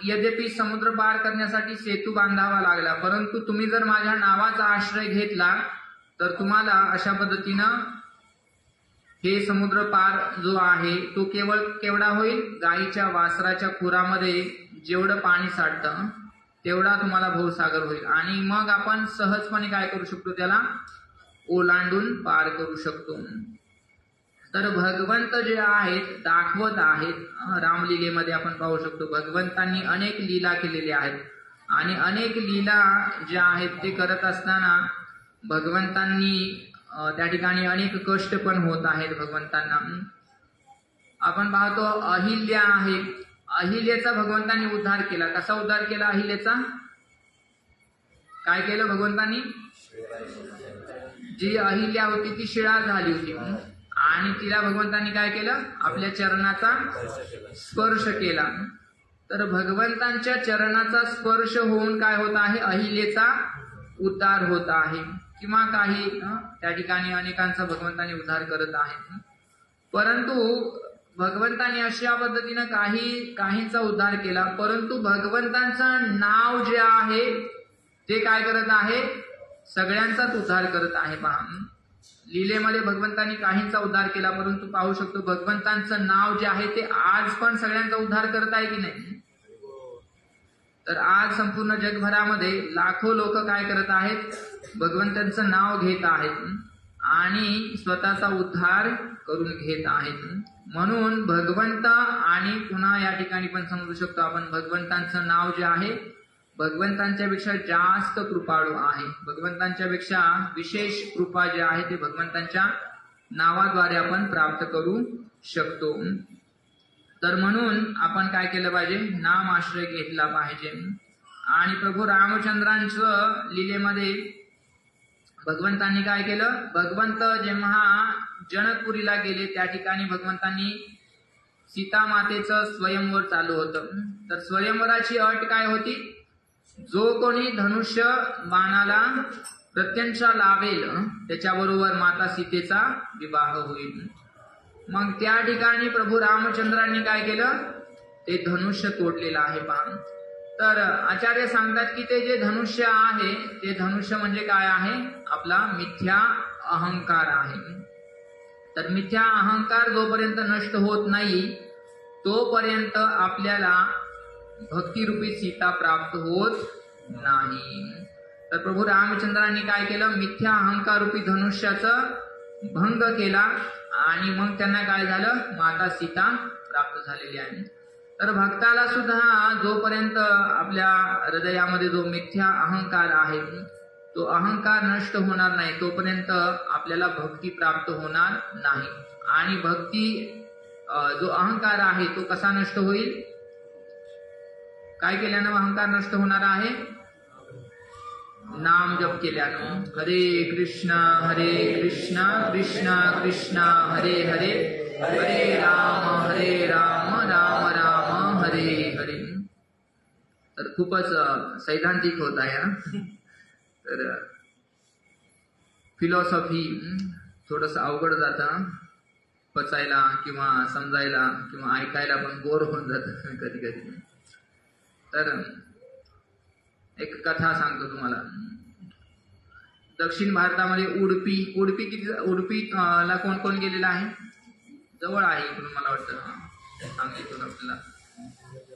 यद्यपि समुद्र पार करण्यासाठी सेतू बांधावा लागला, परंतु तुम्ही जर माझ्या नावाचा आश्रय घेतला तर तुम्हाला अशा पद्धतीनं हे समुद्र पार जो आहे तो केवळ केवढा होईल, गाईच्या वासराच्या खुरामध्ये जेवढं पाणी साठतं तेवढा तुम्हाला भवसागर होईल आणि मग आपण सहजपणे काय करू शकतो, त्याला ओलांडून पार करू शकतो. तर भगवंत जे आहेत दाखवत आहेत, रामलीलेमध्ये आपण पाहू शकतो भगवंतांनी अनेक लीला केलेल्या आहेत आणि अनेक लीला ज्या आहेत ते करत असताना भगवंतांनी त्या ठिकाणी अनेक कष्ट पण होत आहेत भगवंतांना. आपण पाहतो अहिल्या आहे, अहिल्याचा भगवंतांनी उद्धार केला. कसा उद्धार केला अहिल्याचा, काय केलं भगवंतांनी, जी अहिल्या होती ती शिळा झाली होती आणि तिला भगवंतांनी काय केलं, आपल्या चरणाचा स्पर्श केला. तर भगवंतांच्या चरणाचा स्पर्श होऊन काय होत आहे, अहिल्याचा उद्धार होत आहे किंवा काही त्या ठिकाणी अनेकांचा भगवंतांनी उद्धार करत आहेत. परंतु भगवंतांनी अशा पद्धतीनं काहींचा उद्धार केला, परंतु भगवंतांचं नाव जे आहे ते काय करत आहे, सगळ्यांचाच उद्धार करत आहे. पहा, लीलेमध्ये भगवंतांनी काहींचा उद्धार केला, परंतु पाहू शकतो भगवंतांचं नाव जे आहे ते आज पण सगळ्यांचा उद्धार करत आहे की नाही. तर आज संपूर्ण जगभरामध्ये लाखो लोक काय करत आहेत, भगवंतांचं नाव घेत आहेत आणि स्वतःचा उद्धार करून घेत आहेत. म्हणून भगवंत आणि पुन्हा या ठिकाणी पण समजू शकतो आपण, भगवंतांचं नाव जे आहे भगवंतांच्या पेक्षा जास्त कृपाळू आहे. भगवंतांच्या पेक्षा विशेष कृपा जे आहे ते भगवंतांच्या नावाद्वारे आपण प्राप्त करू शकतो. तर म्हणून आपण काय केलं पाहिजे, नाम आश्रय घेतला पाहिजे. आणि प्रभू रामचंद्रांचं लीलेमध्ये भगवंतांनी काय केलं, भगवंत जेव्हा जनकपुरीला गेले त्या ठिकाणी भगवंतांनी सीता मातेचं स्वयंवर चालू होतं. तर स्वयंवराची अट काय होती? जो कोणी धनुष्य बाणाला प्रत्यंचा लावेल त्याच्याबरोबर माता सीतेचा विवाह होईल. मग त्या ठिकाणी प्रभू रामचंद्रांनी काय केलं? ते धनुष्य तोडलेलं आहे पहा. तर आचार्य सांगतात की ते जे धनुष्य आहे ते धनुष्य म्हणजे काय आहे? आपला मिथ्या अहंकार आहे. तर मिथ्या अहंकार जोपर्यंत नष्ट होत नाही तोपर्यंत आपल्याला भक्तिरूपी सीता प्राप्त होत नाही. तर प्रभू रामचंद्रांनी काय केलं? मिथ्या अहंकार रूपी धनुष्याचं भंग केला आणि मग त्यांना काय झालं? माता सीता प्राप्त झालेली आहे. तर भक्ताला सुद्धा जोपर्यंत आपल्या हृदयामध्ये जो मिथ्या अहंकार आहे तो अहंकार नष्ट होणार नाही तोपर्यंत आपल्याला भक्ती प्राप्त होणार नाही. आणि भक्ती जो अहंकार आहे तो कसा नष्ट होईल? काय केल्यानं अहंकार नष्ट होणार आहे? नाम जप केल्यानं. हरे कृष्ण कृष्ण कृष्ण हरे हरे, हरे राम राम राम हरे हरे. तर खूपच सैद्धांतिक होत आहे. तर फिलॉसॉफी थोडस अवघड जातं पचायला किंवा समजायला किंवा ऐकायला पण बोर होऊन जातं कधी कधी. तर एक कथा सांगतो तुम्हाला. दक्षिण भारतामध्ये उडुपीला कोण कोण गेलेला आहे? जवळ आहे इकडून मला वाटतं सांगितलं आपल्याला.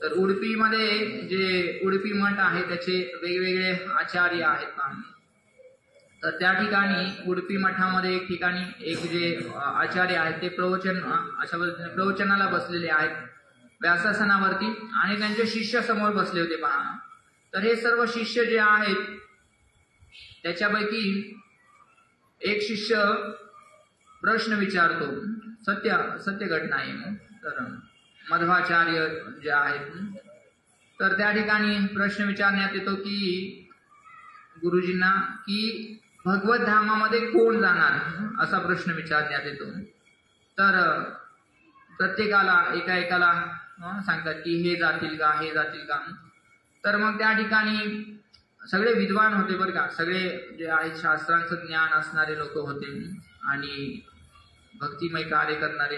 तर उडुपीमध्ये जे उडुपी मठ आहे त्याचे वेगवेगळे आचार्य आहेत. तर त्या ठिकाणी उडुपी मठामध्ये एक ठिकाणी एक जे आचार्य आहेत ते प्रवचन अशा पद्धतीने प्रवचनाला बसलेले आहेत व्यासासनावरती आणि त्यांचे शिष्य समोर बसले होते पहा. तर हे सर्व शिष्य जे आहेत त्याच्यापैकी एक शिष्य प्रश्न विचारतो. सत्य घटना आहे. तर मध्वाचार्य जे आहेत तर त्या ठिकाणी प्रश्न विचारण्यात येतो की गुरुजींना की भगवत धामामध्ये कोण जाणार असा प्रश्न विचारण्यात येतो. तर प्रत्येकाला एकाला सांगतात की हे जातील का हे जातील का. तर मग त्या ठिकाणी सगळे विद्वान होते बरं का. सगळे जे आहेत शास्त्रांचं ज्ञान असणारे लोक होते आणि भक्तिमय कार्य करणारे.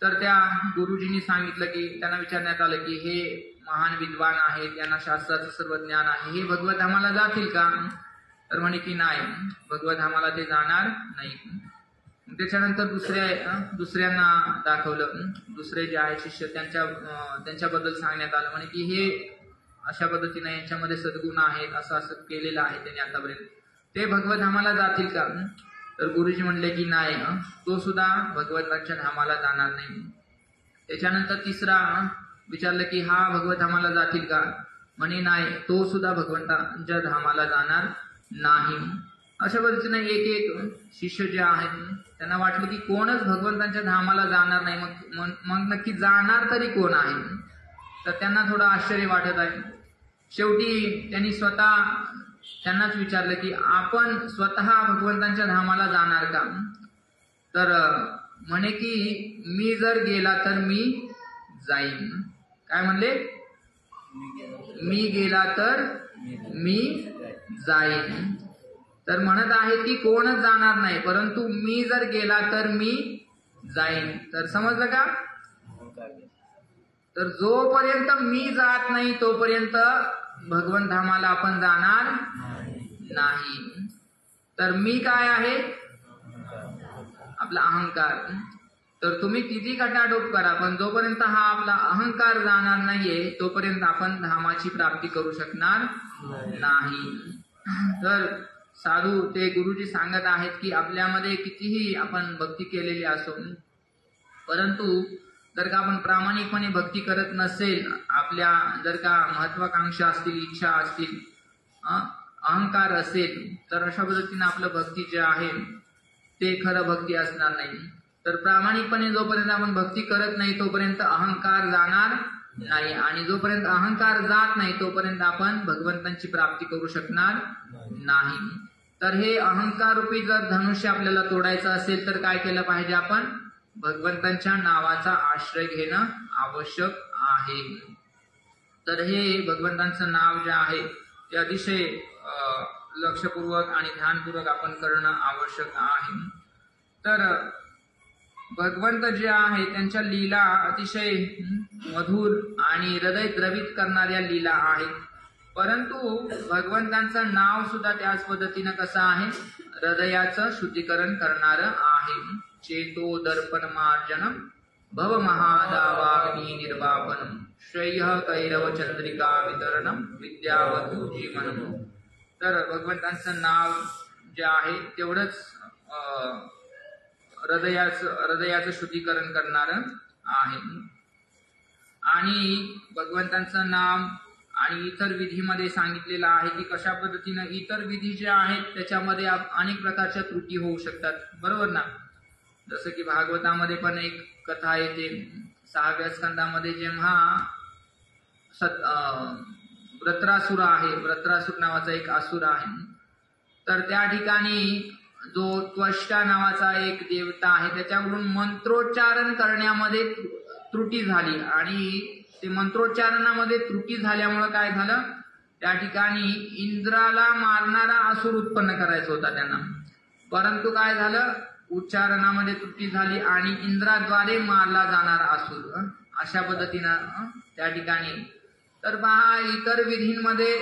तर त्या गुरुजींनी सांगितलं की त्यांना विचारण्यात आलं की हे महान विद्वान आहेत त्यांना शास्त्राचं सर्व ज्ञान आहे हे भगवत धामाला जातील का? तर म्हणे की नाही भगवत धामाला ते जाणार नाही. त्याच्यानंतर दुसऱ्यांना दाखवलं. दुसरे जे आहेत शिष्य त्यांच्याबद्दल सांगण्यात आलं म्हणे की हे अशा पद्धतीने यांच्यामध्ये सद्गुण आहेत असं केलेलं आहे त्यांनी आतापर्यंत ते भगवत धामाला जातील का? तर गुरुजी म्हणले की नाही तो सुद्धा भगवंताच्या धामाला जाणार नाही. त्याच्यानंतर तिसरा विचारलं की हा भगवत धामाला जातील का? म्हणे नाही तो सुद्धा भगवंताच्या धामाला जाणार नाही. अशा पद्धतीने एक एक शिष्य जे आहेत त्यांना वाटलं की कोणच भगवंताच्या धामाला जाणार नाही. मग नक्की जाणार तरी कोण आहे? तर त्यांना थोडं आश्चर्य वाटत आहे. शेवटी त्यांनी त्यांनाच विचारलं की आपण स्वतः भगवंतांच्या धामाला जाणार का? तर म्हणे की मी जर गेला तर मी जाईन. काय म्हणले? मी गेला तर मी जाईन. तर म्हणत आहेत की कोणच जाणार नाही परंतु मी जर गेला तर मी जाईन. तर समजलं का? तर जोपर्यंत मी जात नाही तोपर्यंत भगवंत धामाला आपण जाणार नाही. तर मी काय आहे? आपला अहंकार. तर तुम्ही किती खटाटोप करा पण जोपर्यंत हा आपला अहंकार जाणार नाहीये तोपर्यंत आपण धामाची प्राप्ती करू शकणार नाही. तर साधू ते गुरुजी सांगत आहेत की आपल्यामध्ये कितीही आपण भक्ती केलेली असो परंतु जर का आपण प्रामाणिकपणे भक्ती करत नसेल आपल्या जर का महत्वाकांक्षा असतील इच्छा असतील अहंकार असेल तर अशा पद्धतीने आपलं भक्ती जे आहे ते खरं भक्ती असणार नाही. तर प्रामाणिकपणे जोपर्यंत आपण भक्ती करत नाही तोपर्यंत अहंकार जाणार नाही आणि जोपर्यंत अहंकार जात नाही तोपर्यंत आपण भगवंतांची प्राप्ती करू शकणार नाही. तर हे अहंकार रूपी जर धनुष्य आपल्याला तोडायचं असेल तर काय केलं पाहिजे? आपण भगवंतांच्या नावाचा आश्रय घेणं आवश्यक आहे. तर हे भगवंतांचं नाव जे आहे ते अतिशय लक्षपूर्वक आणि ध्यानपूर्वक आपण करणं आवश्यक आहे. तर भगवंत जे आहे त्यांच्या लीला अतिशय मधुर आणि हृदय द्रवित करणाऱ्या लीला आहेत. परंतु भगवंतांचं नाव सुद्धा त्याच पद्धतीनं कसं आहे, हृदयाचं शुद्धीकरण करणारं आहे. चेतो दर्पण मार्जनम भव महादावाग्नी निर्वापनम श्रेय कैरव चंद्रिका वितरणम विद्यावधू जीवनम. तर भगवंतांचं नाव जे आहे तेवढंच हृदयाचं शुद्धीकरण करणारं आहे. आणि भगवंतांचं नाम आणि इतर विधीमध्ये सांगितलेलं आहे की कशा पद्धतीनं इतर विधी जे आहेत त्याच्यामध्ये अनेक प्रकारच्या त्रुटी होऊ शकतात, बरोबर ना. जसं की भागवतामध्ये पण एक कथा येते 6व्या स्कंदामध्ये, जेव्हा वृत्रासुर आहे, वृत्रासुर नावाचा एक असुर आहे. तर त्या ठिकाणी जो त्वष्टा नावाचा एक देवता आहे त्याच्याकडून मंत्रोच्चारण करण्यामध्ये त्रुटी झाली आणि ते मंत्रोच्चारणामध्ये त्रुटी झाल्यामुळे काय झालं, त्या ठिकाणी इंद्राला मारणारा असुर उत्पन्न करायचा होता त्यांना. परंतु काय झालं, उच्चारणामध्ये त्रुटी झाली आणि इंद्राद्वारे मारला जाणारा असुर, अशा पद्धतीनं त्या ठिकाणी. तर पहा, इतर विधींमध्ये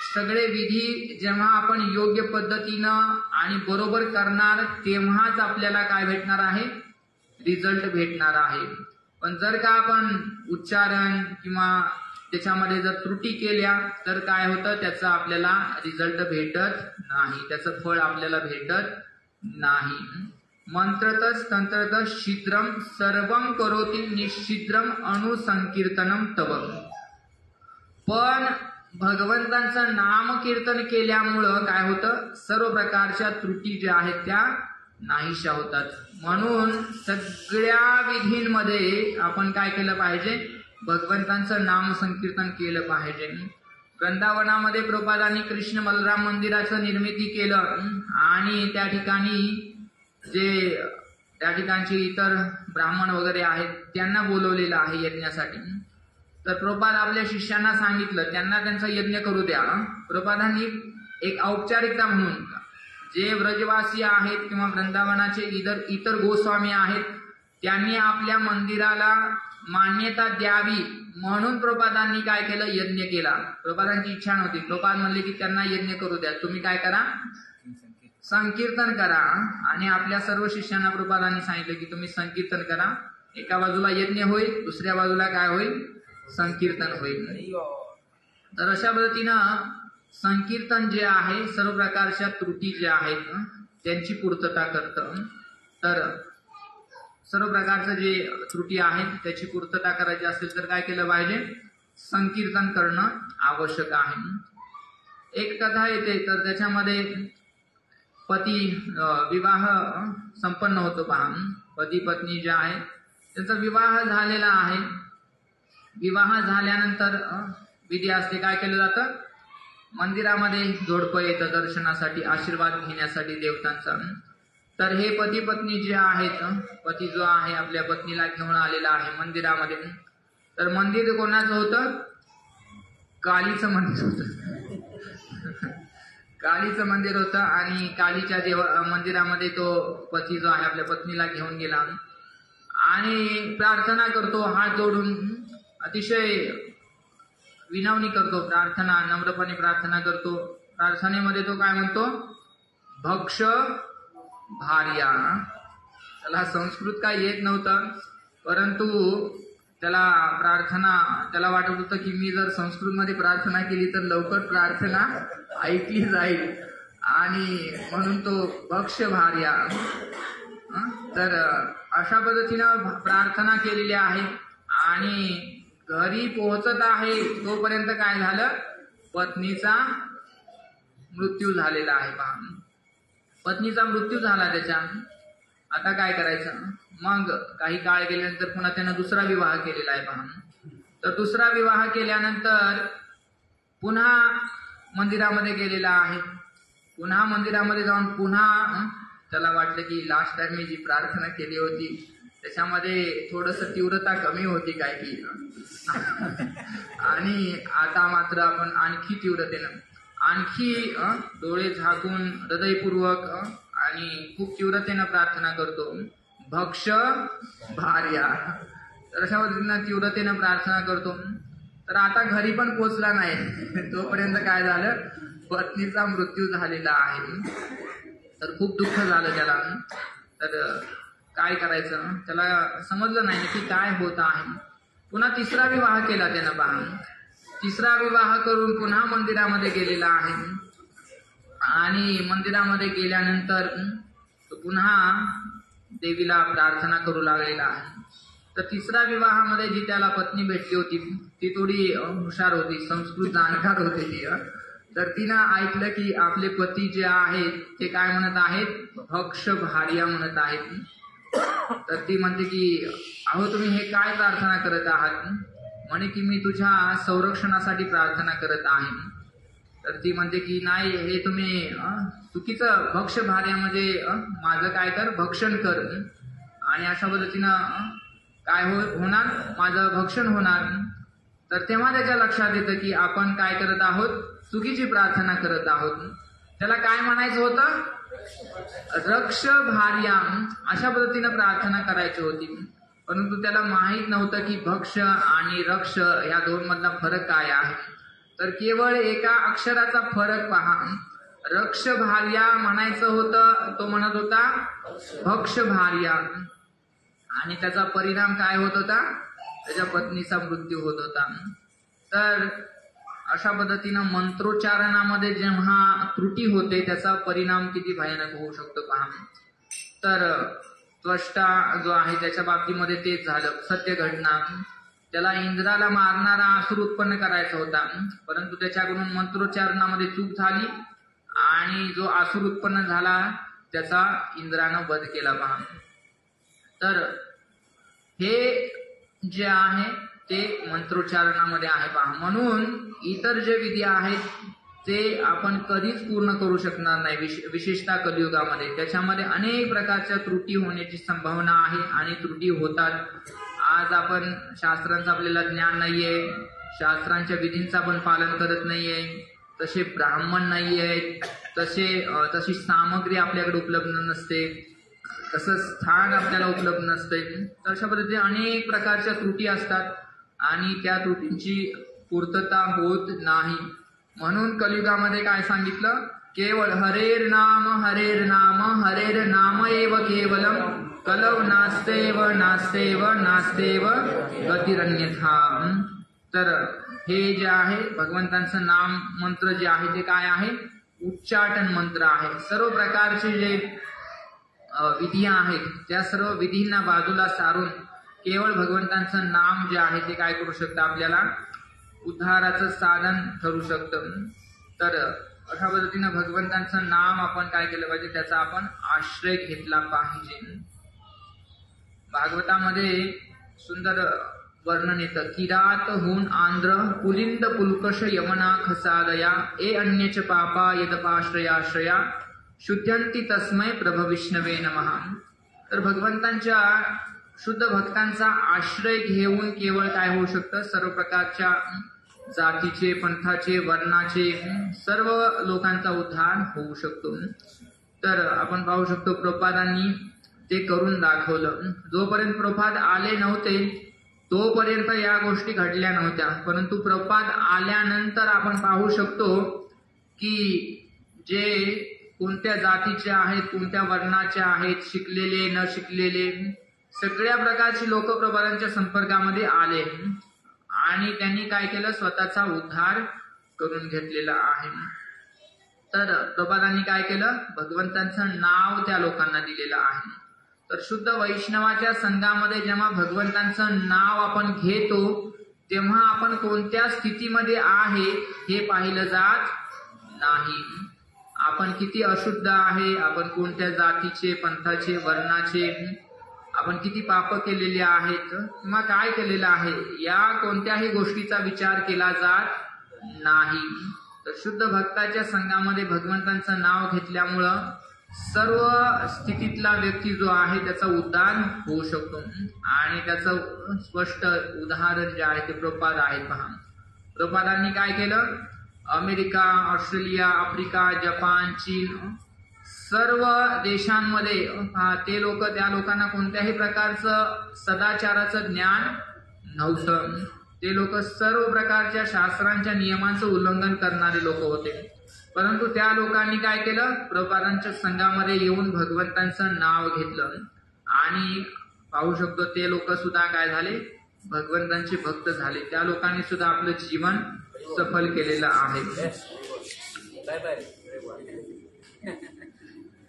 सगळे विधी जेव्हा आपण योग्य पद्धतीनं आणि बरोबर करणार तेव्हाच आपल्याला काय भेटणार आहे, रिझल्ट भेटणार आहे. पण जर का आपण उच्चारण किंवा त्याच्यामध्ये जर त्रुटी केल्या तर काय होतं, त्याचा आपल्याला रिझल्ट भेटत नाही, त्याचं फळ आपल्याला भेटत नाही. मंत्रतच तंत्रतच शीद्रम सर्वम करोति निश्चिद्रम अनुसंकीर्तनम तव. पण भगवंतांचं नामकीर्तन केल्यामुळं काय होतं, सर्व प्रकारच्या त्रुटी ज्या आहेत त्या नाहीशा होतात. म्हणून सगळ्या विधींमध्ये आपण काय केलं पाहिजे, भगवंतांचं नाम संकीर्तन केलं पाहिजे. वृंदावनामध्ये प्रभुपादांनी कृष्ण बलराम मंदिराचं निर्मिती केलं आणि त्या ठिकाणी जे त्या ठिकाणचे इतर ब्राह्मण वगैरे आहेत त्यांना बोलवलेलं आहे यज्ञासाठी. तर प्रभुपाद आपल्या शिष्यांना सांगितलं त्यांना त्यांचा यज्ञ करू द्या. प्रभुपादांनी एक औपचारिकता म्हणून जे व्रजवासी आहेत किंवा वृंदावनाचे इतर गोस्वामी आहेत त्यांनी आपल्या मंदिराला मान्यता द्यावी म्हणून प्रभुपादांनी काय केलं, यज्ञ केला. प्रभुपादांची इच्छा नव्हती. प्रभुपाद म्हणले की त्यांना यज्ञ करू द्या, तुम्ही काय करा, संकीर्तन करा. आणि आपल्या सर्व शिष्यांना प्रभुपादांनी सांगितलं की तुम्ही संकीर्तन करा. एका बाजूला यज्ञ होईल, दुसऱ्या बाजूला काय होईल, संकीर्तन होईल. तर अशा पद्धतीनं संकीर्तन जे आहे सर्व प्रकारच्या त्रुटी ज्या आहेत त्यांची पूर्तता करतं. तर सर्व प्रकारचं जे त्रुटी आहेत त्याची पूर्तता करायची असेल तर काय केलं पाहिजे, संकीर्तन करणं आवश्यक आहे. एक कथा येते तर त्याच्यामध्ये पती विवाह संपन्न होतो. पहा, पती पत्नी जे आहे त्यांचा विवाह झालेला आहे. विवाह झाल्यानंतर विधी असते, काय केलं जातं, मंदिरामध्ये जोडपं येतं दर्शनासाठी, आशीर्वाद घेण्यासाठी देवतांचा. तर हे पती पत्नी जे आहेत, पती जो आहे आपल्या पत्नीला घेऊन आलेला आहे मंदिरामध्ये. तर मंदिर कोणाचं होतं, कालीचं मंदिर होतं. कालीचं मंदिर होतं आणि कालीच्या मंदिरामध्ये तो पती जो आहे आपल्या पत्नीला घेऊन गेला आणि प्रार्थना करतो, हात जोडून अतिशय विनवणी करतो, प्रार्थना नम्रपणे प्रार्थना करतो. प्रार्थनेमध्ये तो काय म्हणतो, भक्ष भार्या. त्याला संस्कृत काय येत नव्हतं, परंतु त्याला वाटत होतं की मी जर संस्कृतमध्ये प्रार्थना केली तर लवकर प्रार्थना ऐकली जाईल आणि म्हणून तो भक्ष भार्या. तर अशा पद्धतीनं प्रार्थना केलेली आहे आणि घरी पोहोचत आहे तोपर्यंत काय झालं, पत्नीचा मृत्यू झालेला आहे. पहा, पत्नीचा मृत्यू झाला त्याच्या. आता काय करायचं, मग काही काळ गेल्यानंतर पुन्हा त्यानं दुसरा विवाह केलेला आहे. पहा, तर दुसरा विवाह केल्यानंतर पुन्हा मंदिरामध्ये गेलेला आहे. पुन्हा मंदिरामध्ये जाऊन पुन्हा त्याला वाटलं की लास्ट टाइम मी जी प्रार्थना केली होती त्याच्यामध्ये थोडस तीव्रता कमी होती काय की आणि आता मात्र आपण आणखी तीव्रतेनं आणखी डोळे झाकून हृदयपूर्वक आणि खूप तीव्रतेनं प्रार्थना करतो, भक्ष भार्या. तर अशा पद्धतीनं तीव्रतेनं प्रार्थना करतो. तर आता घरी पण पोचला नाही तोपर्यंत काय झालं, पत्नीचा मृत्यू झालेला आहे. तर खूप दुःख झालं त्याला. तर काय करायचं त्याला समजलं नाही की काय होत आहे. पुन्हा तिसरा विवाह केला त्यानं. पहा, तिसरा विवाह करून पुन्हा मंदिरामध्ये गेलेला आहे आणि मंदिरामध्ये गेल्यानंतर पुन्हा देवीला प्रार्थना करू लागलेला आहे. तर तिसऱ्या विवाहामध्ये जी त्याला पत्नी भेटली होती ती थोडी हुशार होती, संस्कृत जाणकार होती ती. तर तिनं ऐकलं की आपले पती जे आहेत ते काय म्हणत आहेत, भक्ष भार्या म्हणत आहेत. तर ती म्हणते की अहो तुम्ही हे काय प्रार्थना करत आहात. म्हणे की मी तुझ्या संरक्षणासाठी प्रार्थना करत आहे. तर ती म्हणते की नाही, हे तुम्ही चुकीचं, भक्ष भार्या म्हणजे माझं काय कर, भक्षण कर. आणि अशा पद्धतीनं काय होणार, माझं भक्षण होणार. तर तेव्हा त्याच्या लक्षात येतं की आपण काय करत आहोत, चुकीची प्रार्थना करत आहोत. त्याला काय म्हणायचं होतं, रक्ष भार्या, अशा पद्धतीनं प्रार्थना करायची होती. परंतु त्याला माहित नव्हतं की भक्ष आणि रक्ष या दोन मधला फरक काय आहे. तर केवळ एका अक्षराचा फरक पहा. रक्ष भार्या म्हणायचं होतं, तो म्हणत होता भक्ष भार्या. आणि त्याचा परिणाम काय होत होता, त्याच्या पत्नीचा मृत्यू होत होता. तर अशा पद्धतीनं मंत्रोच्चारणामध्ये जेव्हा त्रुटी होते त्याचा परिणाम किती भयानक होऊ शकतो पहा. तर त्वष्टा जो आहे त्याच्या बाबतीमध्ये तेच झालं, सत्य घटना. त्याला इंद्राला मारणारा असुर उत्पन्न करायचा होता, परंतु त्याच्याकडून मंत्रोच्चारणामध्ये चूक झाली आणि जो असुर उत्पन्न झाला त्याचा इंद्रानं वध केला पहा. तर हे जे आहे ते मंत्रोच्चारणामध्ये आहे पहा. म्हणून इतर जे विधी आहेत ते आपण कधीच पूर्ण करू शकणार नाही, विशेषतः कलियुगामध्ये. त्याच्यामध्ये अनेक प्रकारच्या त्रुटी होण्याची संभावना आहे आणि त्रुटी होतात. आज आपण शास्त्रांचं आपल्याला ज्ञान नाहीये, शास्त्रांच्या विधींचं आपण पालन करत नाहीये, तसे ब्राह्मण नाहीये, तशी सामग्री आपल्याकडे उपलब्ध नसते, तसं स्थान आपल्याला उपलब्ध नसते. तर अशा पद्धतीने अनेक प्रकारच्या त्रुटी असतात आणि त्या त्रुटींची पूर्तता होत नाही. म्हणून कलियुगामध्ये काय सांगितलं, केवळ हरेर नाम हरेर नाम एव केवलम कलव नास्तेव नास्तेव नास्तेव गतिरन्यथा. तर हे जे आहे भगवंतांचं नाम मंत्र जे आहे ते काय आहे, उच्चाटन मंत्र आहे. सर्व प्रकारचे जे विधी आहेत त्या सर्व विधींना बाजूला सारून केवळ भगवंतांचं नाम जे आहे ते काय करू शकतं, आपल्याला उद्धाराचं साधन ठरू शकतं. तर अशा पद्धतीनं भगवंतांचं नाम आपण काय केलं पाहिजे, त्याचा आपण आश्रय घेतला पाहिजे. भागवतामध्ये सुंदर वर्णन येतं, किरात होऊन आंध्र पुलिंद पुलकश यमना खसादया ए अन्यच पापा यदपाश्रयाश्रया शुद्ध्यंती तस्मै प्रभ विष्णवे नमः. तर भगवंतांच्या शुद्ध भक्तांचा आश्रय घेऊन केवळ काय होऊ शकतं, सर्व प्रकारच्या जातीचे, पंथाचे, वर्णाचे सर्व लोकांचा उद्धार होऊ शकतो. तर आपण पाहू शकतो प्रभुपादांनी ते करून दाखवलं. जोपर्यंत प्रभुपाद आले नव्हते तोपर्यंत या गोष्टी घडल्या नव्हत्या, परंतु प्रभुपाद आल्यानंतर आपण पाहू शकतो की जे कोणत्या जातीचे आहेत, कोणत्या वर्णाचे आहेत, शिकलेले न शिकलेले सगळ्या प्रकारची लोक प्रभुपादांच्या संपर्कामध्ये आले आणि त्यांनी काय केलं, स्वतःचा उद्धार करून घेतलेला आहे. तर प्रभुपादांनी काय केलं, भगवंतांचं नाव त्या लोकांना दिलेलं आहे. तर शुद्ध वैष्णवाच्या संघामध्ये जेव्हा भगवंतांचं नाव आपण घेतो तेव्हा आपण कोणत्या स्थितीमध्ये आहे हे पाहिलं जात नाही. आपण किती अशुद्ध आहे, आपण कोणत्या जातीचे, पंथाचे, वर्णाचे, आपण किती पाप केलेले आहेत किंवा काय केलेलं आहे या कोणत्याही गोष्टीचा विचार केला जात नाही. तर शुद्ध भक्ताच्या संघामध्ये भगवंतांचं नाव घेतल्यामुळं सर्व स्थितीतला व्यक्ती जो आहे त्याचा उद्धार होऊ शकतो. आणि त्याचं स्पष्ट उदाहरण जे आहे ते प्रभुपाद आहेत. पहा, प्रभुपादांनी काय केलं, अमेरिका, ऑस्ट्रेलिया, आफ्रिका, जपान, चीन सर्व देशांमध्ये ते लोक, त्या लोकांना कोणत्याही प्रकारचं सदाचाराचं ज्ञान नव्हतं. ते लोक सर्व प्रकारच्या शास्त्रांच्या नियमांचं उल्लंघन करणारे लोक होते. परंतु त्या लोकांनी काय केलं, प्रभुपादांच्या संघामध्ये येऊन भगवंतांचं नाव घेतलं आणि पाहू शकतो ते लोक सुद्धा काय झाले, भगवंतांचे भक्त झाले. त्या लोकांनी सुद्धा आपलं जीवन सफल केलेलं आहे.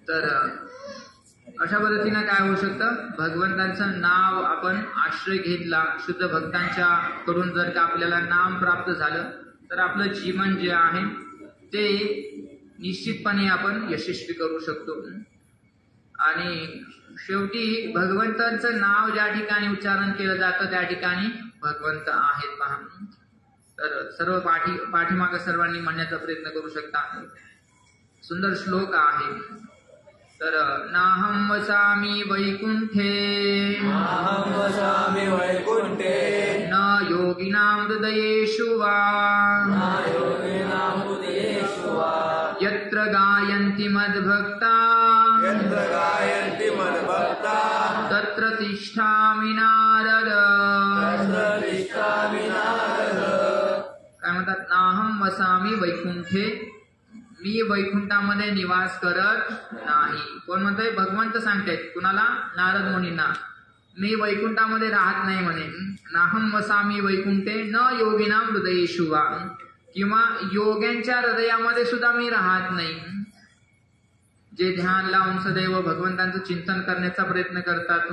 तर अशा पद्धतीनं काय होऊ शकतं, भगवंतांचं नाव आपण आश्रय घेतला, शुद्ध भक्तांच्या कडून जर का आपल्याला नाम प्राप्त झालं तर आपलं जीवन जे आहे ते निश्चितपणे आपण यशस्वी करू शकतो. आणि शेवटी भगवंतांचं नाव ज्या ठिकाणी उच्चारण केलं जातं त्या ठिकाणी भगवंत आहेत. पहा, तर सर्व पाठीमागं सर्वांनी म्हणण्याचा प्रयत्न करू शकता. सुंदर श्लोक आहे. तर नाहं वसामि वैकुंठे, नाहं वसामि वैकुंठे, न योगिनां हृदयेषु वा, न योगिनां हृदयेषु वा, यत्र गायन्ति मद्भक्ता, यत्र गायन्ति मद्भक्ता, तत्र तिष्ठामि नारद. तत्र तिष्ठामि नारद. काय म्हणतात, नाहं वसामि वैकुंठे, मी वैकुंठामध्ये निवास करत नाही. कोण म्हणतोय, भगवंत सांगतायत कुणाला, नारद मुनींना, मी वैकुंठामध्ये राहत नाही म्हणे. नाहं वसामि वैकुंठे न योगिनां हृदयेषु वा, किंवा योग्यांच्या हृदयामध्ये सुद्धा मी राहत नाही. जे ध्यान लावून सदैव भगवंतांचं चिंतन करण्याचा प्रयत्न करतात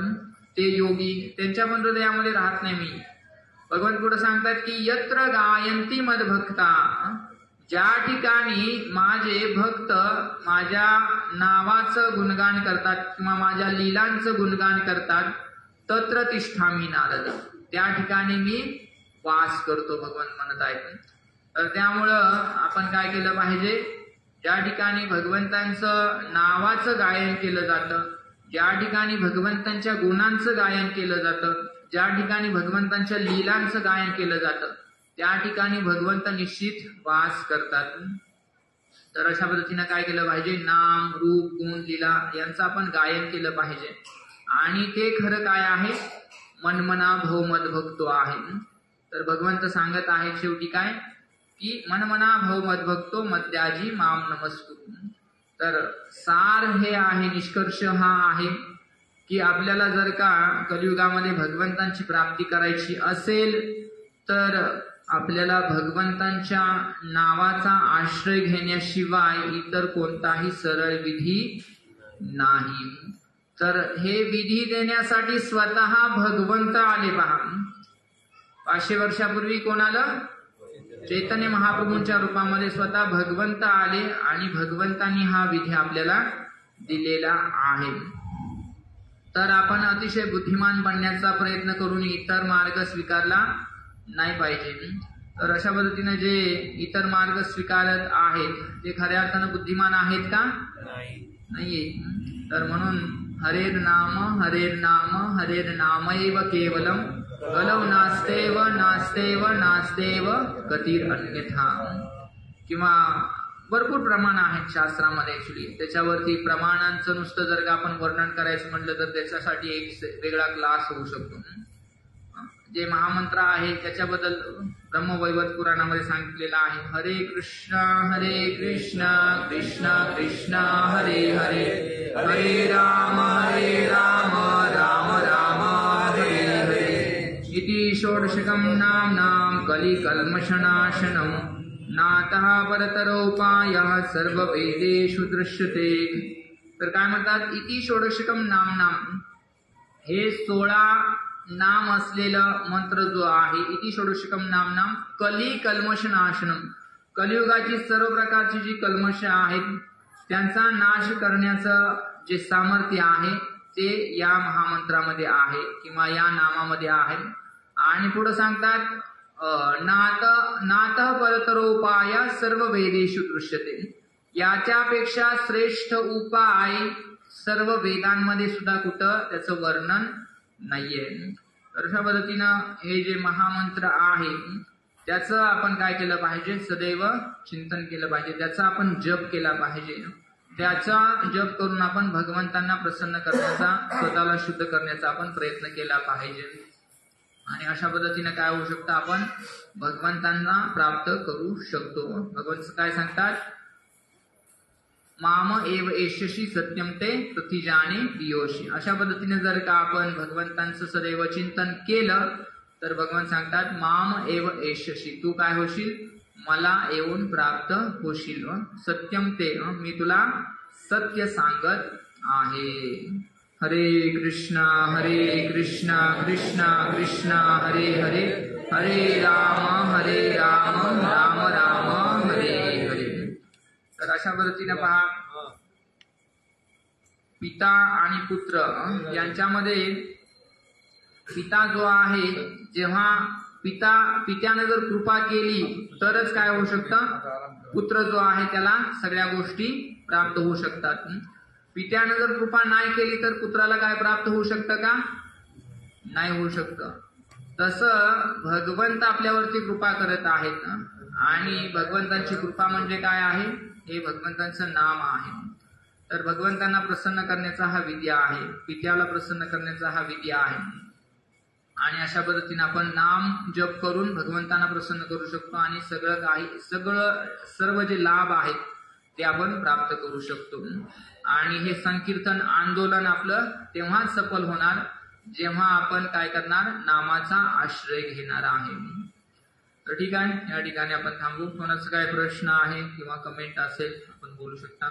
ते योगी, त्यांच्या पण हृदयामध्ये राहत नाही मी. भगवंत पुढे सांगतात की यत्र गायन्ति मद्भक्ता, ज्या ठिकाणी माझे भक्त माझ्या नावाचं गुणगान करतात किंवा माझ्या लीलांचं गुणगान करतात, तत्र तिष्ठामि नारद, त्या ठिकाणी मी वास करतो, भगवंत म्हणत आहेत. तर त्यामुळं आपण काय केलं पाहिजे, ज्या ठिकाणी भगवंतांचं नावाचं गायन केलं जातं, ज्या ठिकाणी भगवंतांच्या गुणांचं गायन केलं जातं, ज्या ठिकाणी भगवंतांच्या लीलांचं गायन केलं जातं, त्या ठिकाणी भगवंत निश्चित वास करतात. तर अशा पद्धतीनं काय केलं पाहिजे, नाम, रूप, गुण, लीला यांचं आपण गायन केलं पाहिजे. आणि ते खरं काय आहे, मनमना भव मद्भक्तो आहे. तर भगवंत सांगत आहे शेवटी काय की मनमना भव मद्भक्तो मद्याजी माम नमस्कुरु. तर सार हे आहे, निष्कर्ष हा आहे की आपल्याला जर का कलियुगामध्ये भगवंतांची प्राप्ती करायची असेल तर आपल्याला भगवंतांच्या नावाचा आश्रय घेण्याशिवाय इतर कोणताही सरळ विधी नाही. तर हे विधी देण्यासाठी स्वतः भगवंत आले. पहा, 500 वर्षापूर्वी कोण आलं, चैतन्य महाप्रभूंच्या रूपामध्ये स्वतः भगवंत आले आणि भगवंतांनी हा विधी आपल्याला दिलेला आहे. तर आपण अतिशय बुद्धिमान बनण्याचा प्रयत्न करून इतर मार्ग स्वीकारला नाही पाहिजे. तर अशा पद्धतीने जे इतर मार्ग स्वीकारत आहेत ते खऱ्या अर्थानं बुद्धिमान आहेत का, नाहीये. तर म्हणून हरेर नाम हरेर नाम हरेर नामैव केवलम, कलौ नास्तेव नास्तेव नास्तेव गतिर अन्यथा. किंवा भरपूर प्रमाण आहेत शास्त्रामध्ये ऍक्च्युली, त्याच्यावरती प्रमाणांचं नुसतं जर का आपण वर्णन करायचं म्हटलं तर त्याच्यासाठी एक वेगळा क्लास होऊ शकतो. जे महामंत्र आहे त्याच्याबद्दल ब्रह्मवैवर्त पुराणामध्ये सांगितलेलं आहे, हरे कृष्ण कृष्ण कृष्ण हरे हरे, हरे राम राम राम हरे हरे. इति षोडशकं नाम्नां कलिकल्मषनाशनं, नातः परतरोपायः सर्ववेदेषु दृश्यते. तर काय म्हणतात, इति षोडशकं नाम्नां, हे 16 नाम असलेलं मंत्र जो आहे, इति षोडशकं नाम्नां कली कल्मषनाशनम, कलियुगाची सर्व प्रकारची जी कल्मष आहेत त्यांचा नाश करण्याचं जे सामर्थ्य आहे ते या महामंत्रामध्ये आहे किंवा या नामामध्ये आहे. आणि पुढे सांगतात नात परतरोपाय सर्व वेदेषु दृश्यते. याच्यापेक्षा श्रेष्ठ उपाय सर्व वेदांमध्ये सुद्धा कुठं त्याचं वर्णन नाहीये. तर अशा पद्धतीनं हे जे महामंत्र आहे त्याचं आपण काय केलं पाहिजे, सदैव चिंतन केलं पाहिजे, त्याचा आपण जप केला पाहिजे. त्याचा जप करून आपण भगवंतांना प्रसन्न करण्याचा, स्वतःला शुद्ध करण्याचा आपण प्रयत्न केला पाहिजे. आणि अशा पद्धतीने काय होऊ शकतं, आपण भगवंतांना प्राप्त करू शकतो. भगवंत काय सांगतात, माम एव एषशी सत्यम ते प्रतिजाने प्रियोशी. अशा पद्धतीने जर का आपण भगवंतांचं सदैव चिंतन केलं तर भगवान सांगतात, माम एव एषशी, तू काय होशील, मला येऊन प्राप्त होशील. सत्यम ते, मी तुला सत्य सांगत आहे. हरे कृष्णा कृष्णा कृष्ण हरे हरे, हरे राम राम राम हरे हरे. तर अशा पद्धतीने पहा, पिता आणि पुत्र यांच्यामध्ये पिता जो आहे, जेव्हा पित्याने जर कृपा केली तरच काय होऊ शकतं, पुत्र जो आहे त्याला सगळ्या गोष्टी प्राप्त होऊ शकतात. पित्याने जर कृपा नाही केली तर पुत्राला काय प्राप्त होऊ शकतं का, नाही होऊ शकतं. तसं भगवंत आपल्यावरती कृपा करत आहेत आणि भगवंतांची कृपा म्हणजे काय आहे, हे भगवंतांचं नाम आहे. तर भगवंतांना प्रसन्न करण्याचा हा विद्या आहे, पित्याला प्रसन्न करण्याचा हा विद्या आहे. आणि अशा पद्धतीने आपण नाम जप करून भगवंतांना प्रसन्न करू शकतो आणि सर्व जे लाभ आहेत ते आपण प्राप्त करू शकतो. आणि हे संकीर्तन आंदोलन आपलं तेव्हाच सफल होणार जेव्हा आपण काय करणार, नामाचा आश्रय घेणार आहे. तर ठीक आहे, या ठिकाणी आपण थांबू. कोणाचा काय प्रश्न आहे किंवा कमेंट असेल आपण बोलू शकता.